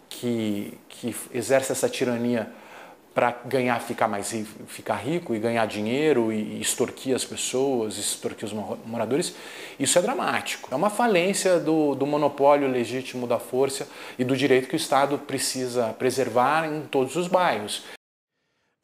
que exerce essa tirania para ficar rico e ganhar dinheiro e extorquir as pessoas, extorquir os moradores, isso é dramático. É uma falência do monopólio legítimo da força e do direito que o Estado precisa preservar em todos os bairros.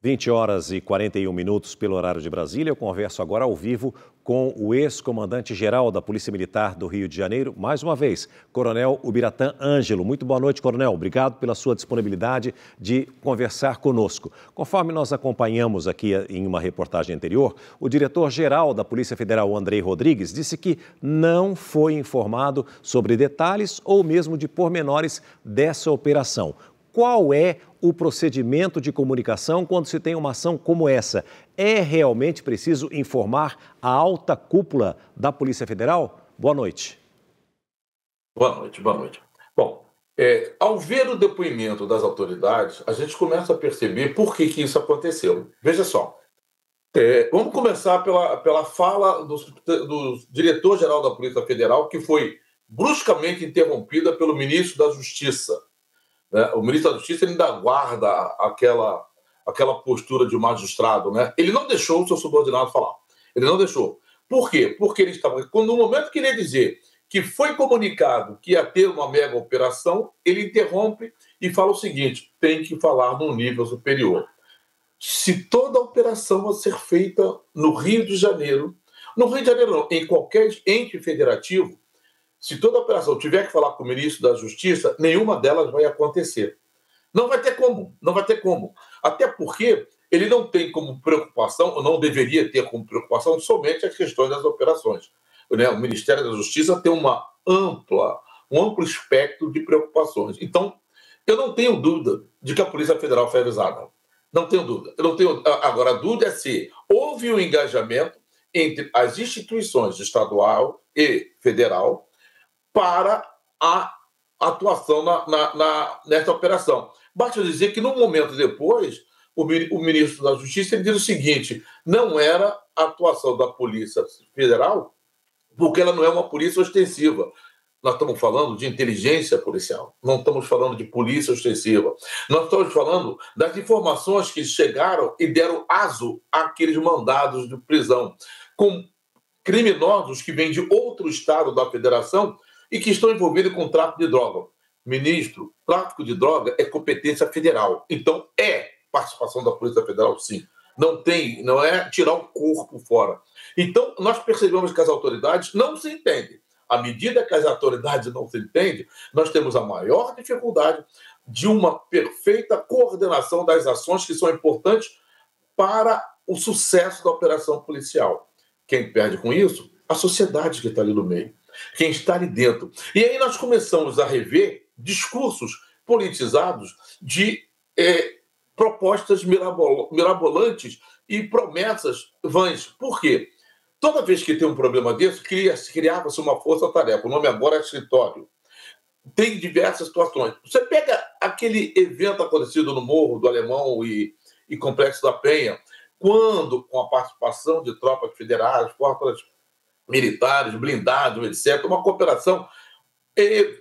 20 horas e 41 minutos pelo horário de Brasília. Eu converso agora ao vivo com o ex-comandante-geral da Polícia Militar do Rio de Janeiro, mais uma vez, Coronel Ubiratã Ângelo. Muito boa noite, Coronel. Obrigado pela sua disponibilidade de conversar conosco. Conforme nós acompanhamos aqui em uma reportagem anterior, o diretor-geral da Polícia Federal, Andrei Rodrigues, disse que não foi informado sobre detalhes ou mesmo de pormenores dessa operação. Qual é o procedimento de comunicação quando se tem uma ação como essa? É realmente preciso informar a alta cúpula da Polícia Federal? Boa noite. Boa noite, boa noite. Bom, ao ver o depoimento das autoridades, a gente começa a perceber por que isso aconteceu. Veja só, vamos começar pela fala do diretor-geral da Polícia Federal, que foi bruscamente interrompida pelo ministro da Justiça. Né? O ministro da Justiça ainda guarda aquela postura de magistrado. Né? Ele não deixou o seu subordinado falar. Ele não deixou. Por quê? Porque ele estava... No momento que ele ia dizer que foi comunicado que ia ter uma mega operação, ele interrompe e fala o seguinte: tem que falar num nível superior. Se toda a operação vai ser feita no Rio de Janeiro, não, em qualquer ente federativo, se toda a operação tiver que falar com o ministro da Justiça, nenhuma delas vai acontecer. Não vai ter como, não vai ter como. Até porque ele não tem como preocupação, ou não deveria ter como preocupação, somente as questões das operações. Né? O Ministério da Justiça tem um amplo espectro de preocupações. Então, eu não tenho dúvida de que a Polícia Federal foi avisada. Não tenho dúvida. Agora, a dúvida é se houve um engajamento entre as instituições estadual e federal para a atuação nessa operação. Basta dizer que, num momento depois, o ministro da Justiça ele diz o seguinte: não era a atuação da Polícia Federal, porque ela não é uma polícia ostensiva. Nós estamos falando de inteligência policial, não estamos falando de polícia ostensiva. Nós estamos falando das informações que chegaram e deram aso àqueles mandados de prisão, com criminosos que vêm de outro estado da federação e que estão envolvidos com tráfico de droga. Ministro, tráfico de droga é competência federal. Então, é participação da Polícia Federal, sim. Não é tirar o corpo fora. Então, nós percebemos que as autoridades não se entendem. À medida que as autoridades não se entendem, nós temos a maior dificuldade de uma perfeita coordenação das ações que são importantes para o sucesso da operação policial. Quem perde com isso? A sociedade que está ali no meio. Quem está ali dentro. E aí nós começamos a rever discursos politizados de propostas mirabolantes e promessas vãs. Por quê? Toda vez que tem um problema desse, criava-se uma força-tarefa. O nome agora é escritório. Tem diversas situações. Você pega aquele evento acontecido no Morro do Alemão e Complexo da Penha, quando, com a participação de tropas federais, forças militares, blindados, etc., uma cooperação,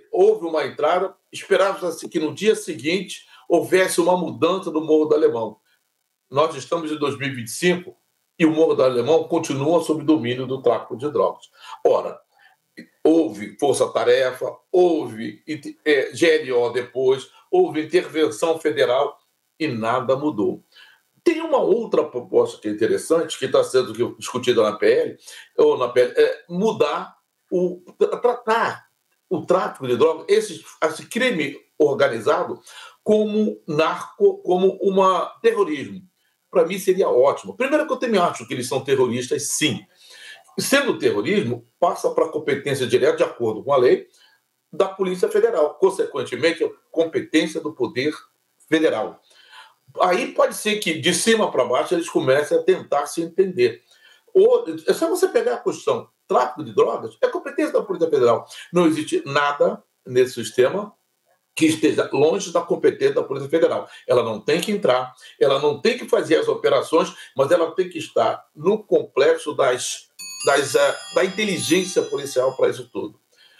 houve uma entrada, esperava-se que no dia seguinte houvesse uma mudança do Morro do Alemão. Nós estamos em 2025 e o Morro do Alemão continua sob domínio do tráfico de drogas. Ora, houve força-tarefa, houve GLO depois, houve intervenção federal e nada mudou. Tem uma outra proposta que é interessante, que está sendo discutida na PL, tratar o tráfico de drogas, esse crime organizado, como terrorismo. Para mim seria ótimo. Primeiro que eu também acho que eles são terroristas, sim. Sendo terrorismo, passa para a competência direta, de acordo com a lei, da Polícia Federal. Consequentemente, a competência do Poder Federal. Aí pode ser que, de cima para baixo, eles comecem a tentar se entender. É só você pegar a questão tráfico de drogas, é competência da Polícia Federal. Não existe nada nesse sistema que esteja longe da competência da Polícia Federal. Ela não tem que entrar, ela não tem que fazer as operações, mas ela tem que estar no complexo da inteligência policial para isso tudo.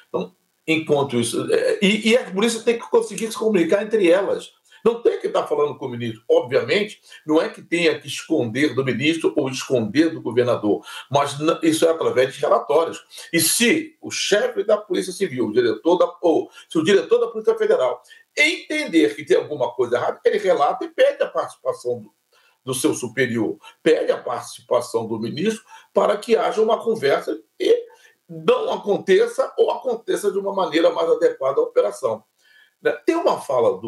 Então, enquanto isso... E a polícia tem que conseguir se comunicar entre elas. Não tem que estar falando com o ministro. Obviamente, não é que tenha que esconder do ministro ou esconder do governador, mas isso é através de relatórios. E se o chefe da Polícia Civil, se o diretor da Polícia Federal entender que tem alguma coisa errada, ele relata e pede a participação do seu superior, pede a participação do ministro para que haja uma conversa e não aconteça ou aconteça de uma maneira mais adequada à operação. Tem uma fala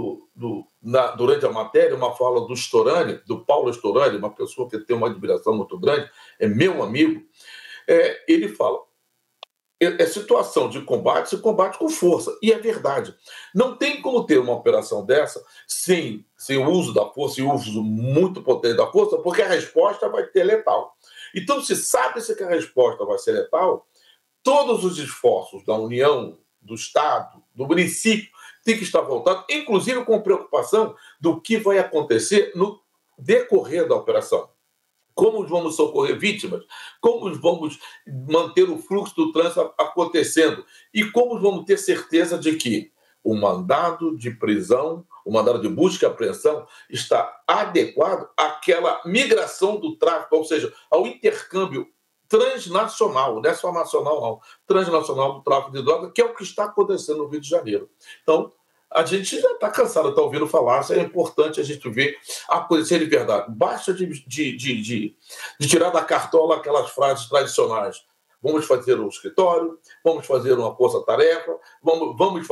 durante a matéria, uma fala do Storani, do Paulo Storani, uma pessoa que tem uma admiração muito grande, é meu amigo. Ele fala: é situação de combate, se combate com força. E é verdade. Não tem como ter uma operação dessa sem o uso da força e o uso muito potente da força, porque a resposta vai ser letal. Então, se sabe-se que a resposta vai ser letal, todos os esforços da União, do Estado, do município, têm que estar voltados, inclusive com preocupação do que vai acontecer no decorrer da operação. Como vamos socorrer vítimas, como vamos manter o fluxo do trânsito acontecendo e como vamos ter certeza de que o mandado de prisão, o mandado de busca e apreensão está adequado àquela migração do tráfico, ou seja, ao intercâmbio transnacional, não é só nacional não, transnacional do tráfico de drogas, que é o que está acontecendo no Rio de Janeiro. Então, a gente já está cansado de estar ouvindo falar, é importante a gente ver acontecer de verdade. Basta de tirar da cartola aquelas frases tradicionais. Vamos fazer um escritório, vamos fazer uma força-tarefa, vamos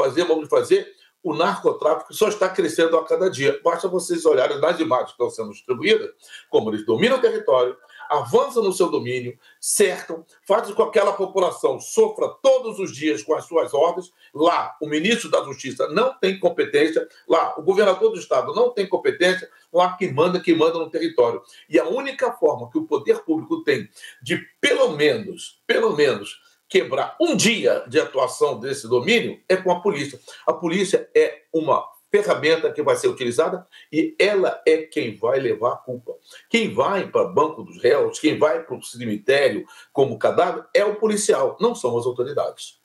fazer. O narcotráfico só está crescendo a cada dia. Basta vocês olharem nas imagens que estão sendo distribuídas, como eles dominam o território, avançam no seu domínio, cercam, fazem com que aquela população sofra todos os dias com as suas ordens. Lá, o ministro da Justiça não tem competência. Lá, o governador do Estado não tem competência. Lá, quem manda no território. E a única forma que o poder público tem de, pelo menos, quebrar um dia de atuação desse domínio é com a polícia. A polícia é uma ferramenta que vai ser utilizada e ela é quem vai levar a culpa. Quem vai para o banco dos réus, quem vai para o cemitério como cadáver é o policial, não são as autoridades.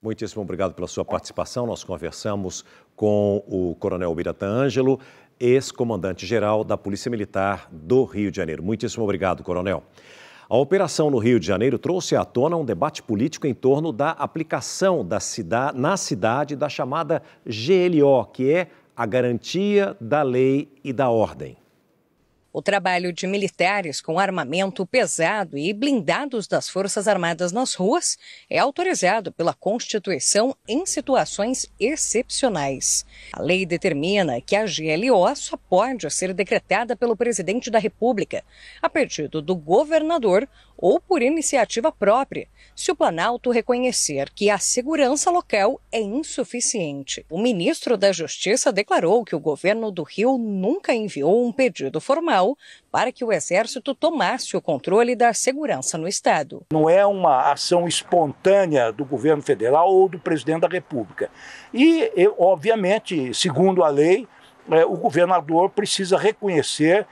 Muitíssimo obrigado pela sua participação. Nós conversamos com o Coronel Biratan Ângelo, ex-comandante-geral da Polícia Militar do Rio de Janeiro. Muitíssimo obrigado, Coronel. A operação no Rio de Janeiro trouxe à tona um debate político em torno da aplicação na cidade da chamada GLO, que é a garantia da lei e da ordem. O trabalho de militares com armamento pesado e blindados das Forças Armadas nas ruas é autorizado pela Constituição em situações excepcionais. A lei determina que a GLO só pode ser decretada pelo presidente da República, a pedido do governador ou por iniciativa própria, se o Planalto reconhecer que a segurança local é insuficiente. O ministro da Justiça declarou que o governo do Rio nunca enviou um pedido formal para que o Exército tomasse o controle da segurança no Estado. Não é uma ação espontânea do governo federal ou do presidente da República. E, obviamente, segundo a lei, o governador precisa reconhecer,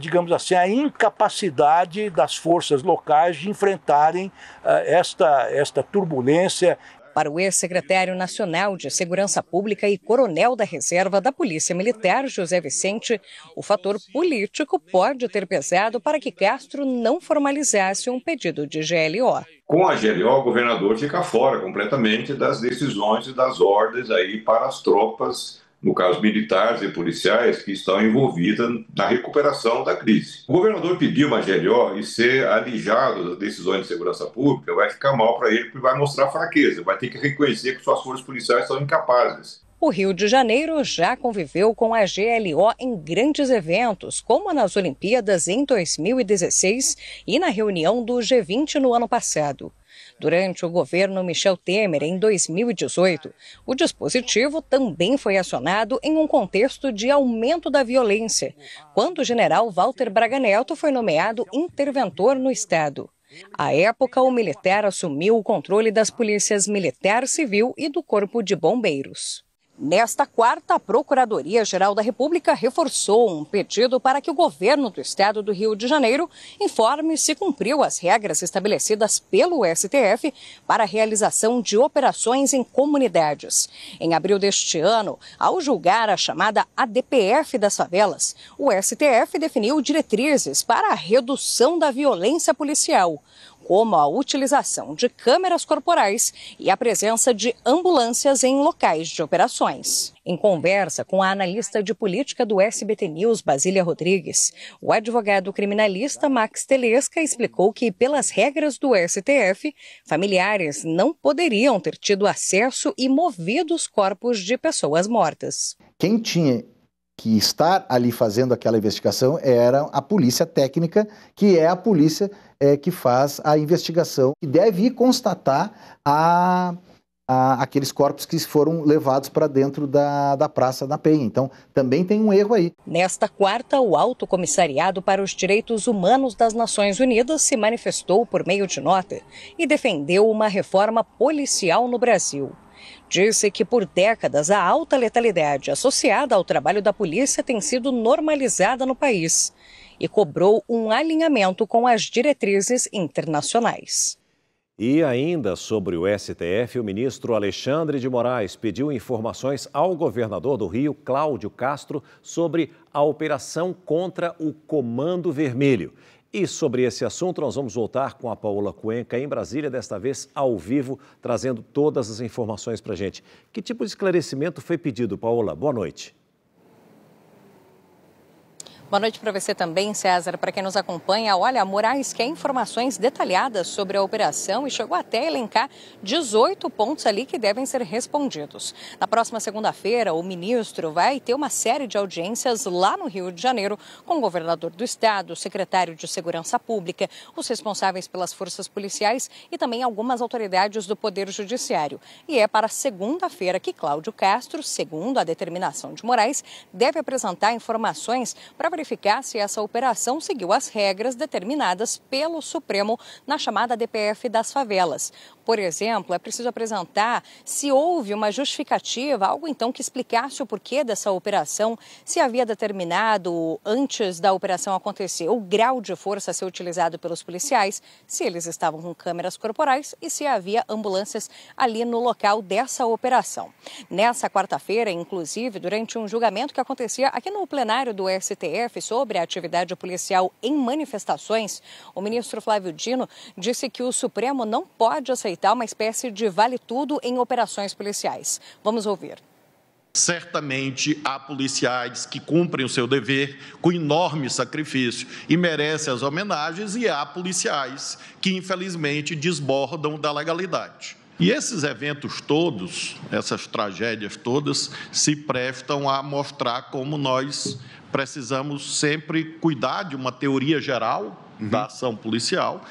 digamos assim, a incapacidade das forças locais de enfrentarem esta turbulência. Para o ex-secretário nacional de Segurança Pública e coronel da reserva da Polícia Militar, José Vicente, o fator político pode ter pesado para que Castro não formalizasse um pedido de GLO. Com a GLO, o governador fica fora completamente das decisões e das ordens aí para as tropas, no caso militares e policiais, que estão envolvidas na recuperação da crise. O governador pediu uma GLO e ser alijado das decisões de segurança pública vai ficar mal para ele, porque vai mostrar fraqueza, vai ter que reconhecer que suas forças policiais são incapazes. O Rio de Janeiro já conviveu com a GLO em grandes eventos, como nas Olimpíadas em 2016 e na reunião do G20 no ano passado. Durante o governo Michel Temer, em 2018, o dispositivo também foi acionado em um contexto de aumento da violência, quando o general Walter Braga Neto foi nomeado interventor no Estado. À época, o militar assumiu o controle das polícias Militar, Civil e do Corpo de Bombeiros. Nesta quarta, a Procuradoria-Geral da República reforçou um pedido para que o governo do Estado do Rio de Janeiro informe se cumpriu as regras estabelecidas pelo STF para a realização de operações em comunidades. Em abril deste ano, ao julgar a chamada ADPF das favelas, o STF definiu diretrizes para a redução da violência policial, como a utilização de câmeras corporais e a presença de ambulâncias em locais de operações. Em conversa com a analista de política do SBT News, Basília Rodrigues, o advogado criminalista Max Telesca explicou que, pelas regras do STF, familiares não poderiam ter tido acesso e movido os corpos de pessoas mortas. Quem tinha que estar ali fazendo aquela investigação era a polícia técnica, que é a polícia que faz a investigação e deve ir constatar aqueles corpos que foram levados para dentro da Praça da Penha. Então, também tem um erro aí. Nesta quarta, o Alto Comissariado para os Direitos Humanos das Nações Unidas se manifestou por meio de nota e defendeu uma reforma policial no Brasil. Disse que por décadas a alta letalidade associada ao trabalho da polícia tem sido normalizada no país e cobrou um alinhamento com as diretrizes internacionais. E ainda sobre o STF, o ministro Alexandre de Moraes pediu informações ao governador do Rio, Cláudio Castro, sobre a operação contra o Comando Vermelho. E sobre esse assunto nós vamos voltar com a Paola Cuenca em Brasília, desta vez ao vivo, trazendo todas as informações para a gente. Que tipo de esclarecimento foi pedido, Paola? Boa noite. Boa noite para você também, César. Para quem nos acompanha, olha, Moraes quer informações detalhadas sobre a operação e chegou até a elencar 18 pontos ali que devem ser respondidos. Na próxima segunda-feira, o ministro vai ter uma série de audiências lá no Rio de Janeiro com o governador do estado, o secretário de Segurança Pública, os responsáveis pelas forças policiais e também algumas autoridades do Poder Judiciário. E é para segunda-feira que Cláudio Castro, segundo a determinação de Moraes, deve apresentar informações para verificar se essa operação seguiu as regras determinadas pelo Supremo na chamada DPF das favelas. Por exemplo, é preciso apresentar se houve uma justificativa, algo então que explicasse o porquê dessa operação, se havia determinado antes da operação acontecer o grau de força a ser utilizado pelos policiais, se eles estavam com câmeras corporais e se havia ambulâncias ali no local dessa operação. Nessa quarta-feira, inclusive, durante um julgamento que acontecia aqui no plenário do STF, sobre a atividade policial em manifestações, o ministro Flávio Dino disse que o Supremo não pode aceitar uma espécie de vale-tudo em operações policiais. Vamos ouvir. Certamente há policiais que cumprem o seu dever com enorme sacrifício e merecem as homenagens, e há policiais que, infelizmente, desbordam da legalidade. E esses eventos todos, essas tragédias todas, se prestam a mostrar como nós precisamos sempre cuidar de uma teoria geral da ação policial,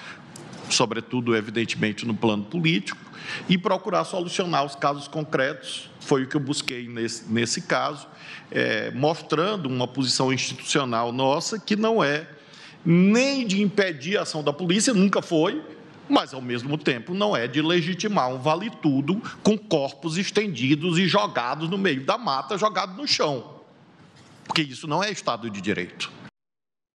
sobretudo, evidentemente, no plano político, e procurar solucionar os casos concretos. Foi o que eu busquei nesse caso, mostrando uma posição institucional nossa que não é nem de impedir a ação da polícia, nunca foi, mas, ao mesmo tempo, não é de legitimar um vale-tudo com corpos estendidos e jogados no meio da mata, jogados no chão. Porque isso não é Estado de Direito.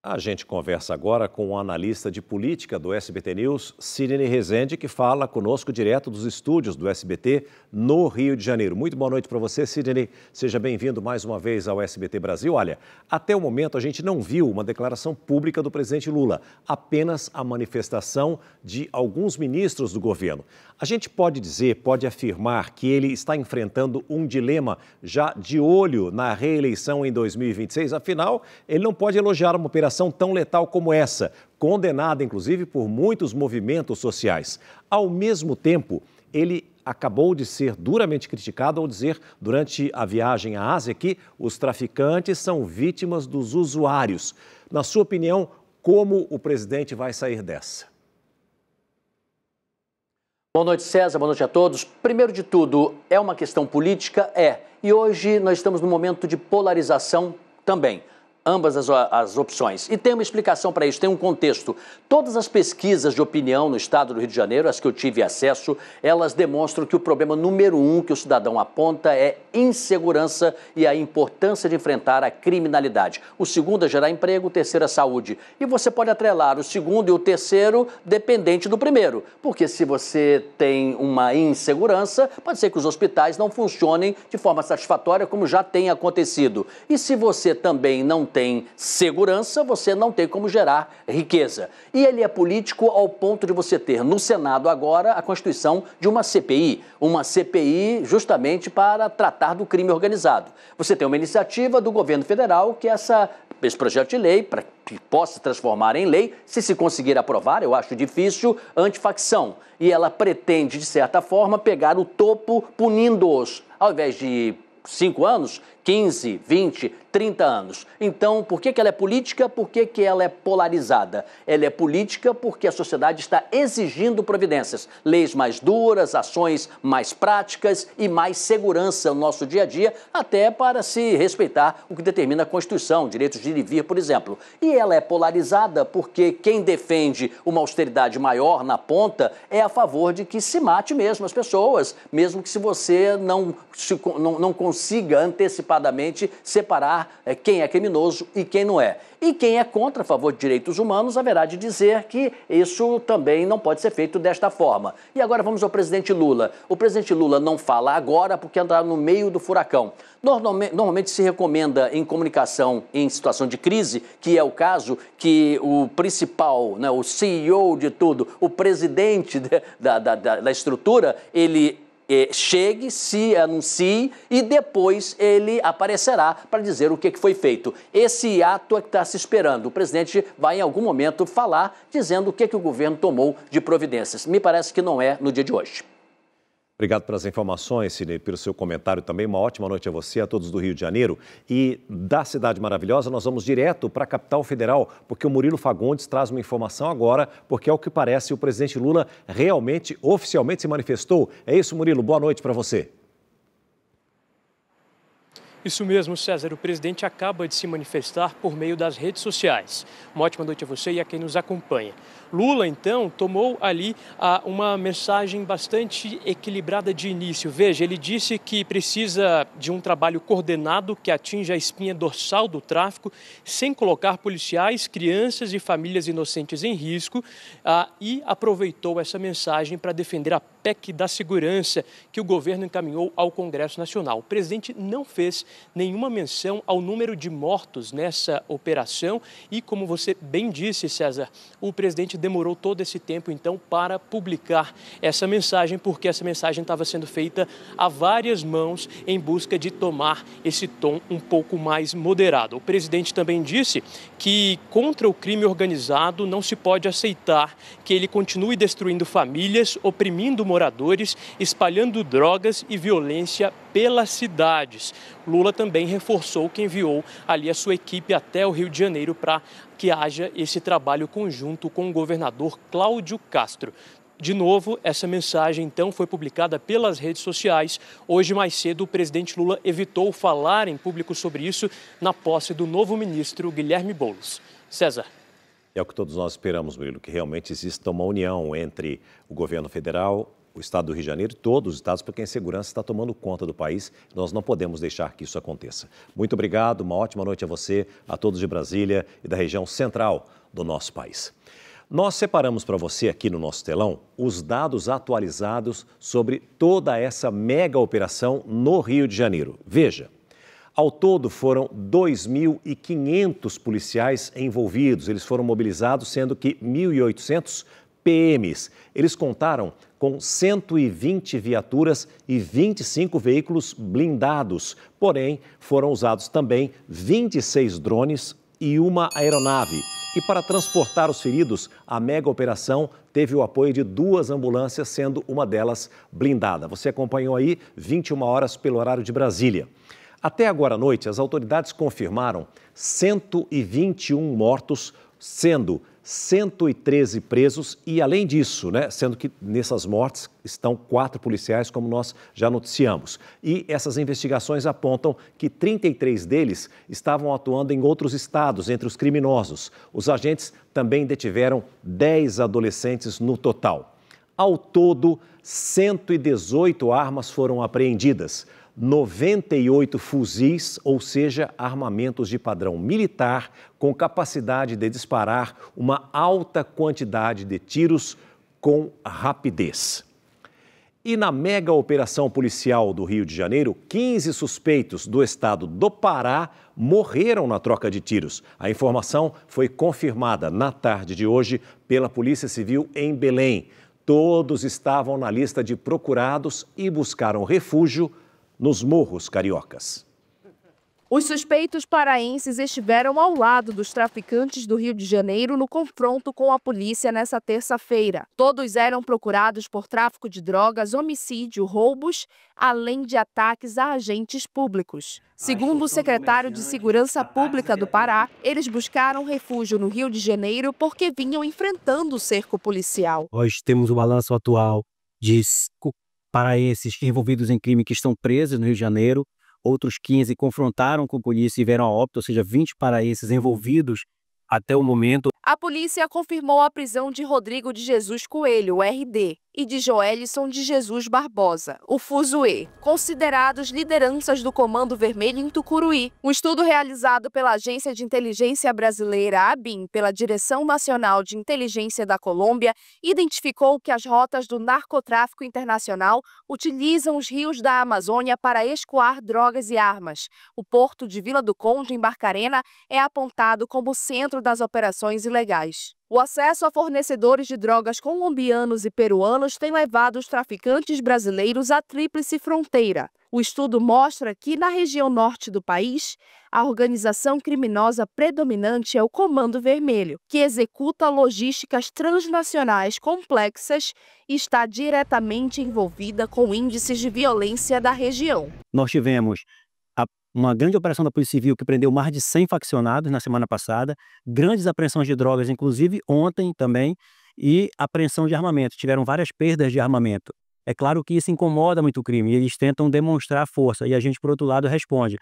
A gente conversa agora com o analista de política do SBT News, Sidney Rezende, que fala conosco direto dos estúdios do SBT no Rio de Janeiro. Muito boa noite para você, Sidney. Seja bem-vindo mais uma vez ao SBT Brasil. Olha, até o momento a gente não viu uma declaração pública do presidente Lula, apenas a manifestação de alguns ministros do governo. A gente pode dizer, pode afirmar que ele está enfrentando um dilema já de olho na reeleição em 2026. Afinal, ele não pode elogiar uma operação tão letal como essa, condenada inclusive por muitos movimentos sociais. Ao mesmo tempo, ele acabou de ser duramente criticado ao dizer durante a viagem à Ásia que os traficantes são vítimas dos usuários. Na sua opinião, como o presidente vai sair dessa? Boa noite, César. Boa noite a todos. Primeiro de tudo, é uma questão política? E hoje nós estamos num momento de polarização também. Ambas as opções. E tem uma explicação para isso, tem um contexto. Todas as pesquisas de opinião no estado do Rio de Janeiro, as que eu tive acesso, elas demonstram que o problema número 1 que o cidadão aponta é insegurança e a importância de enfrentar a criminalidade. O segundo é gerar emprego, o terceiro é saúde. E você pode atrelar o segundo e o terceiro dependente do primeiro. Porque se você tem uma insegurança, pode ser que os hospitais não funcionem de forma satisfatória, como já tem acontecido. E se você também não tem segurança, você não tem como gerar riqueza. E ele é político ao ponto de você ter no Senado agora a constituição de uma CPI justamente para tratar do crime organizado. Você tem uma iniciativa do governo federal que esse projeto de lei, para que possa se transformar em lei, se conseguir aprovar, eu acho difícil, antifacção. E ela pretende, de certa forma, pegar o topo punindo-os, ao invés de 5 anos, 15, 20, 30 anos. Então, por que ela é política? Por que ela é polarizada? Ela é política porque a sociedade está exigindo providências, leis mais duras, ações mais práticas e mais segurança no nosso dia a dia, até para se respeitar o que determina a Constituição, direitos de ir e vir, por exemplo. E ela é polarizada porque quem defende uma austeridade maior na ponta é a favor de que se mate mesmo as pessoas, mesmo que se você não consiga antecipadamente separar quem é criminoso e quem não é. E quem é contra a favor de direitos humanos haverá de dizer que isso também não pode ser feito desta forma. E agora vamos ao presidente Lula. O presidente Lula não fala agora porque anda no meio do furacão. Normalmente se recomenda em comunicação em situação de crise, que é o caso, que o principal, né, o CEO de tudo, o presidente da estrutura, ele chegue, se anuncie e depois ele aparecerá para dizer o que foi feito. Esse ato é que está se esperando. O presidente vai em algum momento falar, dizendo o que o governo tomou de providências. Me parece que não é no dia de hoje. Obrigado pelas informações, Sidney, pelo seu comentário também. Uma ótima noite a você, a todos do Rio de Janeiro. E da Cidade Maravilhosa, nós vamos direto para a capital federal, porque o Murilo Fagundes traz uma informação agora, porque ao que parece o presidente Lula realmente, oficialmente se manifestou. É isso, Murilo? Boa noite para você. Isso mesmo, César. O presidente acaba de se manifestar por meio das redes sociais. Uma ótima noite a você e a quem nos acompanha. Lula, então, tomou ali uma mensagem bastante equilibrada de início. Veja, ele disse que precisa de um trabalho coordenado que atinja a espinha dorsal do tráfico, sem colocar policiais, crianças e famílias inocentes em risco, e aproveitou essa mensagem para defender a PEC da segurança que o governo encaminhou ao Congresso Nacional. O presidente não fez nenhuma menção ao número de mortos nessa operação e, como você bem disse, César, o presidente demorou todo esse tempo, então, para publicar essa mensagem, porque essa mensagem estava sendo feita a várias mãos em busca de tomar esse tom um pouco mais moderado. O presidente também disse que contra o crime organizado não se pode aceitar que ele continue destruindo famílias, oprimindo moradores, espalhando drogas e violência pelas cidades. Lula também reforçou que enviou ali a sua equipe até o Rio de Janeiro para que haja esse trabalho conjunto com o governador Cláudio Castro. De novo, essa mensagem, então, foi publicada pelas redes sociais. Hoje, mais cedo, o presidente Lula evitou falar em público sobre isso na posse do novo ministro Guilherme Boulos. César. É o que todos nós esperamos, Murilo, que realmente exista uma união entre o governo federal, o estado do Rio de Janeiro e todos os estados, porque a insegurança está tomando conta do país. Nós não podemos deixar que isso aconteça. Muito obrigado, uma ótima noite a você, a todos de Brasília e da região central do nosso país. Nós separamos para você aqui no nosso telão os dados atualizados sobre toda essa mega operação no Rio de Janeiro. Veja, ao todo foram 2.500 policiais envolvidos. Eles foram mobilizados, sendo que 1.800 PMs. Eles contaram com 120 viaturas e 25 veículos blindados. Porém, foram usados também 26 drones e uma aeronave. E para transportar os feridos, a mega operação teve o apoio de 2 ambulâncias, sendo uma delas blindada. Você acompanhou aí 21 horas pelo horário de Brasília. Até agora à noite, as autoridades confirmaram 121 mortos, sendo 113 presos e, além disso, sendo que nessas mortes estão 4 policiais, como nós já noticiamos. E essas investigações apontam que 33 deles estavam atuando em outros estados, entre os criminosos. Os agentes também detiveram 10 adolescentes no total. Ao todo, 118 armas foram apreendidas. 98 fuzis, ou seja, armamentos de padrão militar, com capacidade de disparar uma alta quantidade de tiros com rapidez. E na mega operação policial do Rio de Janeiro, 15 suspeitos do estado do Pará morreram na troca de tiros. A informação foi confirmada na tarde de hoje pela Polícia Civil em Belém. Todos estavam na lista de procurados e buscaram refúgio nos morros cariocas. Os suspeitos paraenses estiveram ao lado dos traficantes do Rio de Janeiro no confronto com a polícia nesta terça-feira. Todos eram procurados por tráfico de drogas, homicídio, roubos, além de ataques a agentes públicos. Segundo o secretário de Segurança Pública do Pará, eles buscaram refúgio no Rio de Janeiro porque vinham enfrentando o cerco policial. Nós temos o balanço atual de 5 paraenses envolvidos em crime que estão presos no Rio de Janeiro. Outros 15 confrontaram com a polícia e vieram a óbito, ou seja, 20 paraenses envolvidos até o momento. A polícia confirmou a prisão de Rodrigo de Jesus Coelho, o RD, e de Joelison de Jesus Barbosa, o Fuzue, considerados lideranças do Comando Vermelho em Tucuruí. Um estudo realizado pela Agência de Inteligência Brasileira, ABIN, pela Direção Nacional de Inteligência da Colômbia, identificou que as rotas do narcotráfico internacional utilizam os rios da Amazônia para escoar drogas e armas. O porto de Vila do Conde, em Barcarena, é apontado como centro das operações ilegais. O acesso a fornecedores de drogas colombianos e peruanos tem levado os traficantes brasileiros à tríplice fronteira. O estudo mostra que, na região norte do país, a organização criminosa predominante é o Comando Vermelho, que executa logísticas transnacionais complexas e está diretamente envolvida com índices de violência da região. Nós tivemos uma grande operação da Polícia Civil que prendeu mais de 100 faccionados na semana passada, grandes apreensões de drogas, inclusive ontem também, e apreensão de armamento. Tiveram várias perdas de armamento. É claro que isso incomoda muito o crime, e eles tentam demonstrar força, e a gente, por outro lado, responde.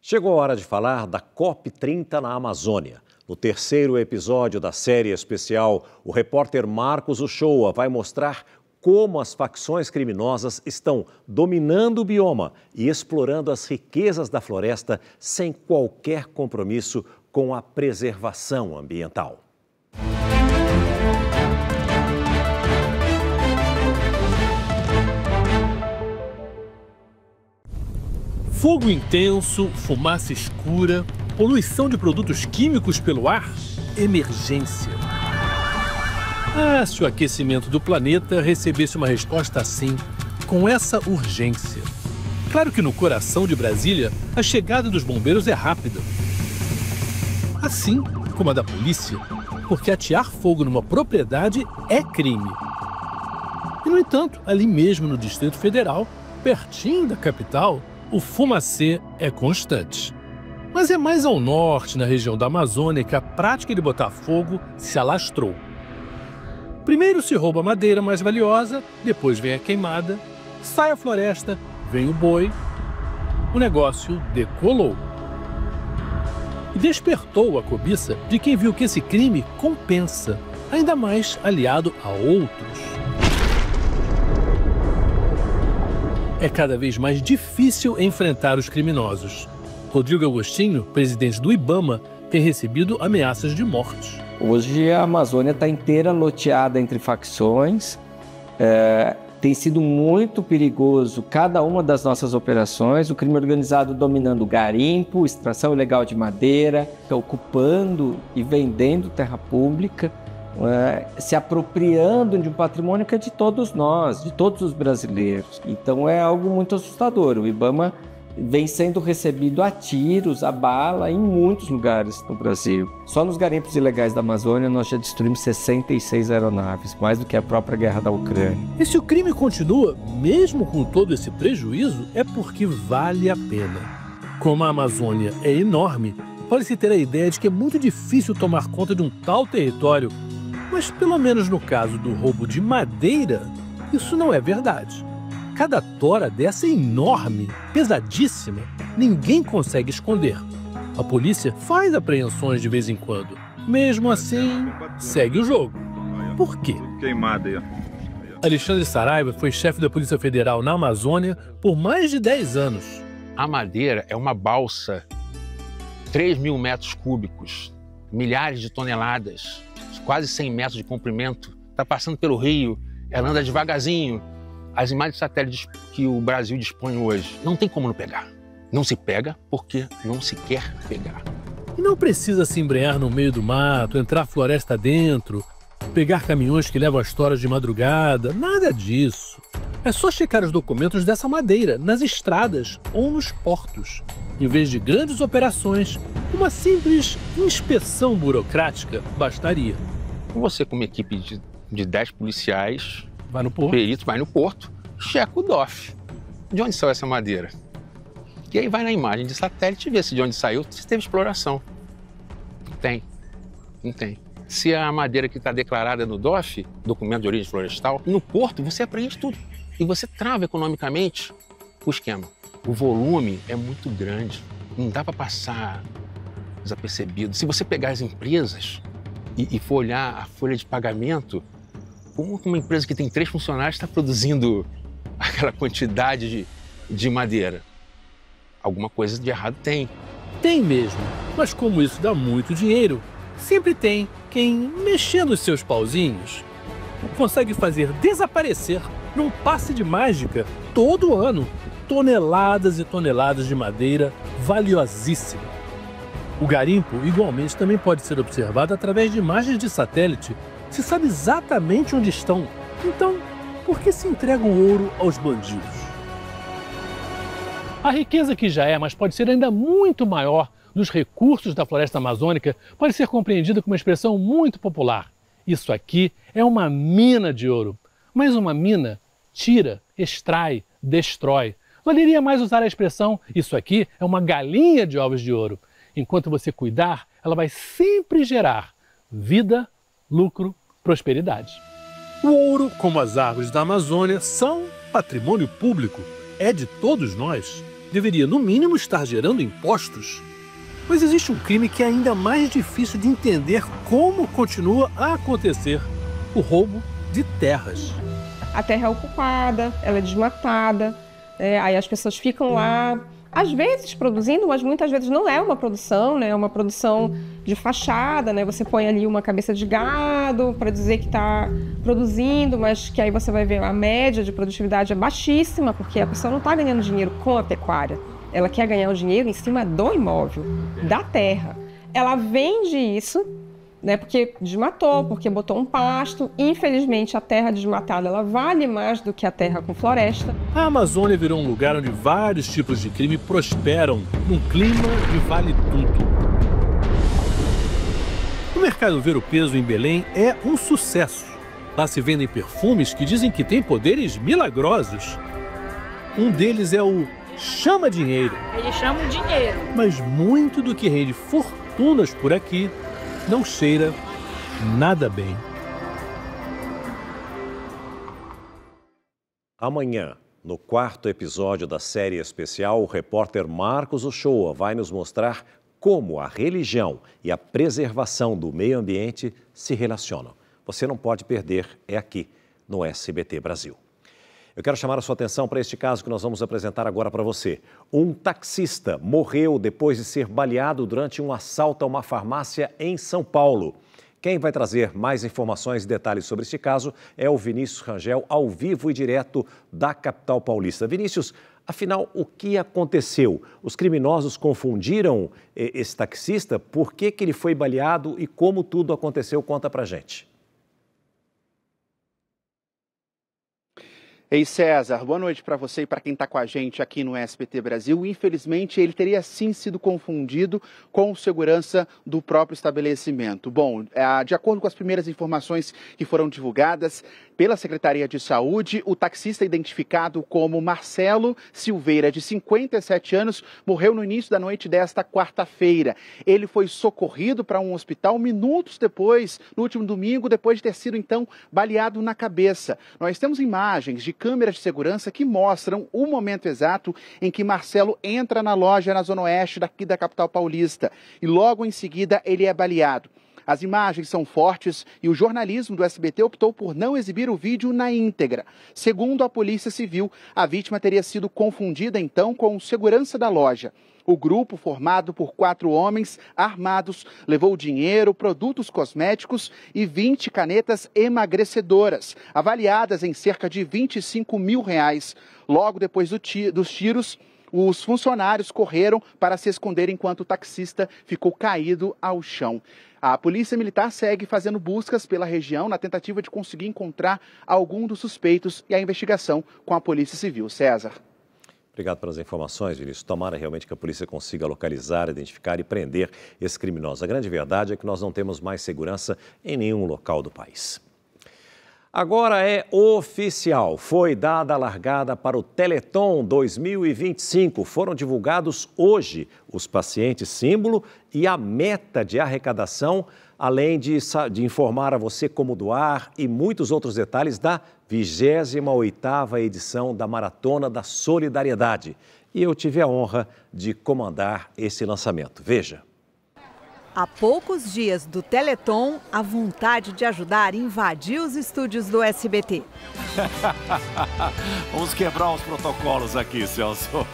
Chegou a hora de falar da COP30 na Amazônia. No terceiro episódio da série especial, o repórter Marcos Uchoa vai mostrar como as facções criminosas estão dominando o bioma e explorando as riquezas da floresta sem qualquer compromisso com a preservação ambiental. Fogo intenso, fumaça escura, poluição de produtos químicos pelo ar, emergência. Ah, se o aquecimento do planeta recebesse uma resposta assim, com essa urgência. Claro que no coração de Brasília, a chegada dos bombeiros é rápida. Assim como a da polícia, porque atear fogo numa propriedade é crime. E, no entanto, ali mesmo no Distrito Federal, pertinho da capital, o fumacê é constante. Mas é mais ao norte, na região da Amazônia, que a prática de botar fogo se alastrou. Primeiro se rouba a madeira mais valiosa, depois vem a queimada, sai a floresta, vem o boi. O negócio decolou. E despertou a cobiça de quem viu que esse crime compensa, ainda mais aliado a outros. É cada vez mais difícil enfrentar os criminosos. Rodrigo Agostinho, presidente do IBAMA, tem recebido ameaças de morte. Hoje a Amazônia está inteira loteada entre facções, tem sido muito perigoso cada uma das nossas operações, o crime organizado dominando o garimpo, extração ilegal de madeira, ocupando e vendendo terra pública, se apropriando de um patrimônio que é de todos nós, de todos os brasileiros. Então é algo muito assustador. O IBAMA vem sendo recebido a tiros, a bala, em muitos lugares no Brasil. Só nos garimpos ilegais da Amazônia nós já destruímos 66 aeronaves, mais do que a própria guerra da Ucrânia. E se o crime continua, mesmo com todo esse prejuízo, é porque vale a pena. Como a Amazônia é enorme, pode-se ter a ideia de que é muito difícil tomar conta de um tal território, mas pelo menos no caso do roubo de madeira, isso não é verdade. Cada tora dessa é enorme, pesadíssima, ninguém consegue esconder. A polícia faz apreensões de vez em quando. Mesmo assim, segue o jogo. Por quê? Queimada aí. Alexandre Saraiva foi chefe da Polícia Federal na Amazônia por mais de 10 anos. A madeira é uma balsa, 3.000 metros cúbicos, milhares de toneladas, quase 100 metros de comprimento. Está passando pelo rio, ela anda devagarzinho. As imagens de satélites que o Brasil dispõe hoje, não tem como não pegar. Não se pega porque não se quer pegar. E não precisa se embrenhar no meio do mato, entrar floresta dentro, pegar caminhões que levam as toras de madrugada, nada disso. É só checar os documentos dessa madeira nas estradas ou nos portos. Em vez de grandes operações, uma simples inspeção burocrática bastaria. Você, com uma equipe de 10 policiais, vai no porto, perito, vai no porto, checa o DOF. De onde saiu essa madeira? E aí vai na imagem de satélite e vê se de onde saiu, se teve exploração. Não tem. Se a madeira que está declarada no DOF, documento de origem florestal, no porto você apreende tudo. E você trava economicamente o esquema. O volume é muito grande, não dá para passar desapercebido. Se você pegar as empresas e for olhar a folha de pagamento, como uma empresa que tem 3 funcionários está produzindo aquela quantidade de madeira? Alguma coisa de errado tem. Tem mesmo, mas como isso dá muito dinheiro, sempre tem quem, mexendo os seus pauzinhos, consegue fazer desaparecer, num passe de mágica, todo ano, toneladas e toneladas de madeira valiosíssima. O garimpo, igualmente, também pode ser observado através de imagens de satélite. Se sabe exatamente onde estão. Então, por que se entregam ouro aos bandidos? A riqueza que já é, mas pode ser ainda muito maior, dos recursos da floresta amazônica, pode ser compreendida com uma expressão muito popular. Isso aqui é uma mina de ouro. Mas uma mina tira, extrai, destrói. Valeria mais usar a expressão, isso aqui é uma galinha de ovos de ouro. Enquanto você cuidar, ela vai sempre gerar vida, lucro, prosperidade. O ouro, como as árvores da Amazônia, são patrimônio público. É de todos nós. Deveria, no mínimo, estar gerando impostos. Mas existe um crime que é ainda mais difícil de entender como continua a acontecer: o roubo de terras. A terra é ocupada, ela é desmatada, aí as pessoas ficam lá, às vezes produzindo, mas muitas vezes não é uma produção, né? É uma produção de fachada, né? Você põe ali uma cabeça de gado para dizer que está produzindo, mas que aí você vai ver a média de produtividade é baixíssima, porque a pessoa não está ganhando dinheiro com a pecuária. Ela quer ganhar o dinheiro em cima do imóvel, da terra. Ela vende isso, né, porque desmatou, porque botou um pasto. Infelizmente, a terra desmatada ela vale mais do que a terra com floresta. A Amazônia virou um lugar onde vários tipos de crime prosperam, num clima de vale tudo. O mercado Ver o Peso em Belém é um sucesso. Lá se vendem perfumes que dizem que têm poderes milagrosos. Um deles é o Chama Dinheiro. Eles chamam dinheiro. Mas muito do que rende fortunas por aqui não cheira nada bem. Amanhã, no 4º episódio da série especial, o repórter Marcos Uchoa vai nos mostrar como a religião e a preservação do meio ambiente se relacionam. Você não pode perder, é aqui no SBT Brasil. Eu quero chamar a sua atenção para este caso que nós vamos apresentar agora para você. Um taxista morreu depois de ser baleado durante um assalto a uma farmácia em São Paulo. Quem vai trazer mais informações e detalhes sobre este caso é o Vinícius Rangel, ao vivo e direto da capital paulista. Vinícius, afinal, o que aconteceu? Os criminosos confundiram esse taxista? Por que ele foi baleado e como tudo aconteceu? Conta pra gente. Ei, César, boa noite para você e para quem está com a gente aqui no SBT Brasil. Infelizmente, ele teria sim sido confundido com o segurança do próprio estabelecimento. Bom, de acordo com as primeiras informações que foram divulgadas pela Secretaria de Saúde, o taxista identificado como Marcelo Silveira, de 57 anos, morreu no início da noite desta quarta-feira. Ele foi socorrido para um hospital minutos depois, no último domingo, depois de ter sido, então, baleado na cabeça. Nós temos imagens de câmeras de segurança que mostram o momento exato em que Marcelo entra na loja na Zona Oeste daqui da capital paulista e logo em seguida ele é baleado. As imagens são fortes e o jornalismo do SBT optou por não exibir o vídeo na íntegra. Segundo a Polícia Civil, a vítima teria sido confundida então com o segurança da loja. O grupo, formado por 4 homens armados, levou dinheiro, produtos cosméticos e 20 canetas emagrecedoras, avaliadas em cerca de R$25 mil. Logo depois dos tiros, Os funcionários correram para se esconder enquanto o taxista ficou caído ao chão. A Polícia Militar segue fazendo buscas pela região na tentativa de conseguir encontrar algum dos suspeitos e a investigação com a Polícia Civil. César. Obrigado pelas informações, Vinícius. Tomara realmente que a polícia consiga localizar, identificar e prender esse criminoso. A grande verdade é que nós não temos mais segurança em nenhum local do país. Agora é oficial. Foi dada a largada para o Teleton 2025. Foram divulgados hoje os pacientes símbolo e a meta de arrecadação, além de informar a você como doar e muitos outros detalhes da 28ª edição da Maratona da Solidariedade. E eu tive a honra de comandar esse lançamento. Veja. Há poucos dias do Teleton, a vontade de ajudar invadiu os estúdios do SBT. Vamos quebrar os protocolos aqui, Celso.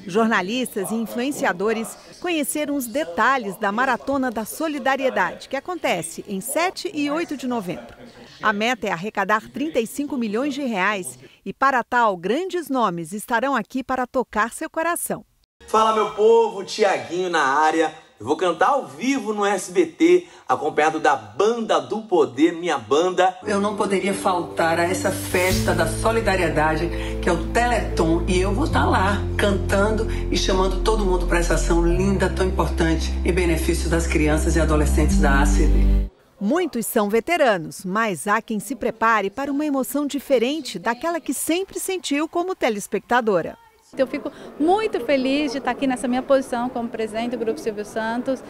Jornalistas e influenciadores conheceram os detalhes da Maratona da Solidariedade, que acontece em 7 e 8 de novembro. A meta é arrecadar 35 milhões de reais e, para tal, grandes nomes estarão aqui para tocar seu coração. Fala, meu povo, Tiaguinho na área. Eu vou cantar ao vivo no SBT, acompanhado da Banda do Poder, minha banda. Eu não poderia faltar a essa festa da solidariedade, que é o Teleton, e eu vou estar lá, cantando e chamando todo mundo para essa ação linda, tão importante, em benefício das crianças e adolescentes da ACD. Muitos são veteranos, mas há quem se prepare para uma emoção diferente daquela que sempre sentiu como telespectadora. Eu fico muito feliz de estar aqui nessa minha posição como presidente do Grupo Silvio Santos,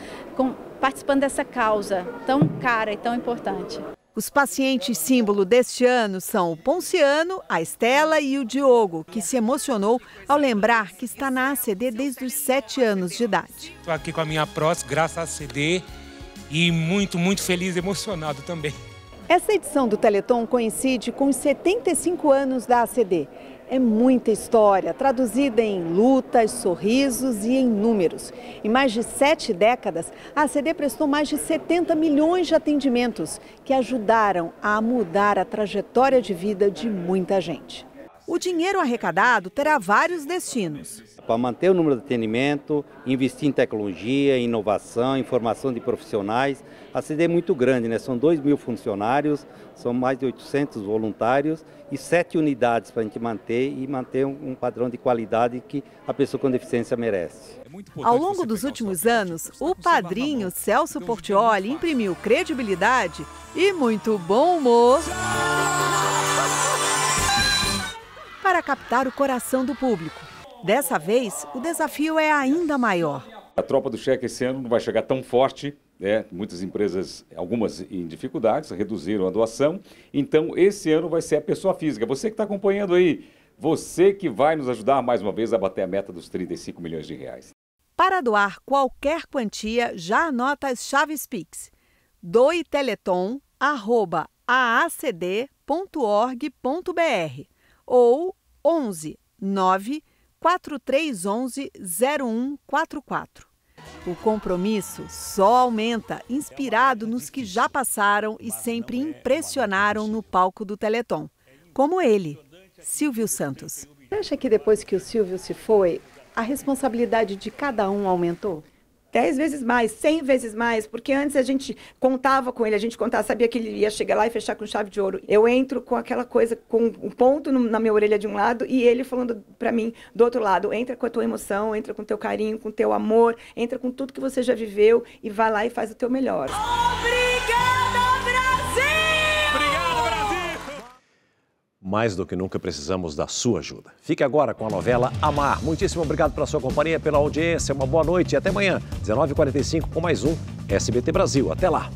participando dessa causa tão cara e tão importante. Os pacientes símbolo deste ano são o Ponciano, a Estela e o Diogo, que se emocionou ao lembrar que está na ACD desde os 7 anos de idade. Estou aqui com a minha próxima, graças à ACD, e muito feliz e emocionado também. Essa edição do Teleton coincide com os 75 anos da ACD. É muita história, traduzida em lutas, sorrisos e em números. Em mais de 7 décadas, a ACD prestou mais de 70 milhões de atendimentos que ajudaram a mudar a trajetória de vida de muita gente. O dinheiro arrecadado terá vários destinos. Para manter o número de atendimento, investir em tecnologia, inovação, informação de profissionais. A ACD é muito grande, né? São 2.000 funcionários, são mais de 800 voluntários e 7 unidades para a gente manter um padrão de qualidade que a pessoa com deficiência merece. Ao longo dos últimos anos, o padrinho Celso Portiolli imprimiu credibilidade e muito bom humor para captar o coração do público. Dessa vez, o desafio é ainda maior. A tropa do cheque esse ano não vai chegar tão forte, né? Muitas empresas, algumas em dificuldades, reduziram a doação. Então, esse ano vai ser a pessoa física. Você que está acompanhando aí, você que vai nos ajudar mais uma vez a bater a meta dos 35 milhões de reais. Para doar qualquer quantia, já anota as chaves Pix. doeteleton@aacd.org.br ou 11 9 4311 0144. O compromisso só aumenta, inspirado nos que já passaram e sempre impressionaram no palco do Teleton, como ele, Silvio Santos. Você acha que depois que o Silvio se foi, a responsabilidade de cada um aumentou? 10 vezes mais, 100 vezes mais, porque antes a gente contava com ele, sabia que ele ia chegar lá e fechar com chave de ouro. Eu entro com aquela coisa, com um ponto na minha orelha de um lado e ele falando para mim do outro lado, entra com a tua emoção, entra com o teu carinho, com o teu amor, entra com tudo que você já viveu e vai lá e faz o teu melhor. Obrigada, Brasil! Obrigado, Brasil! Mais do que nunca precisamos da sua ajuda. Fique agora com a novela Amar. Muitíssimo obrigado pela sua companhia, pela audiência. Uma boa noite e até amanhã, 19h45, com mais um SBT Brasil. Até lá!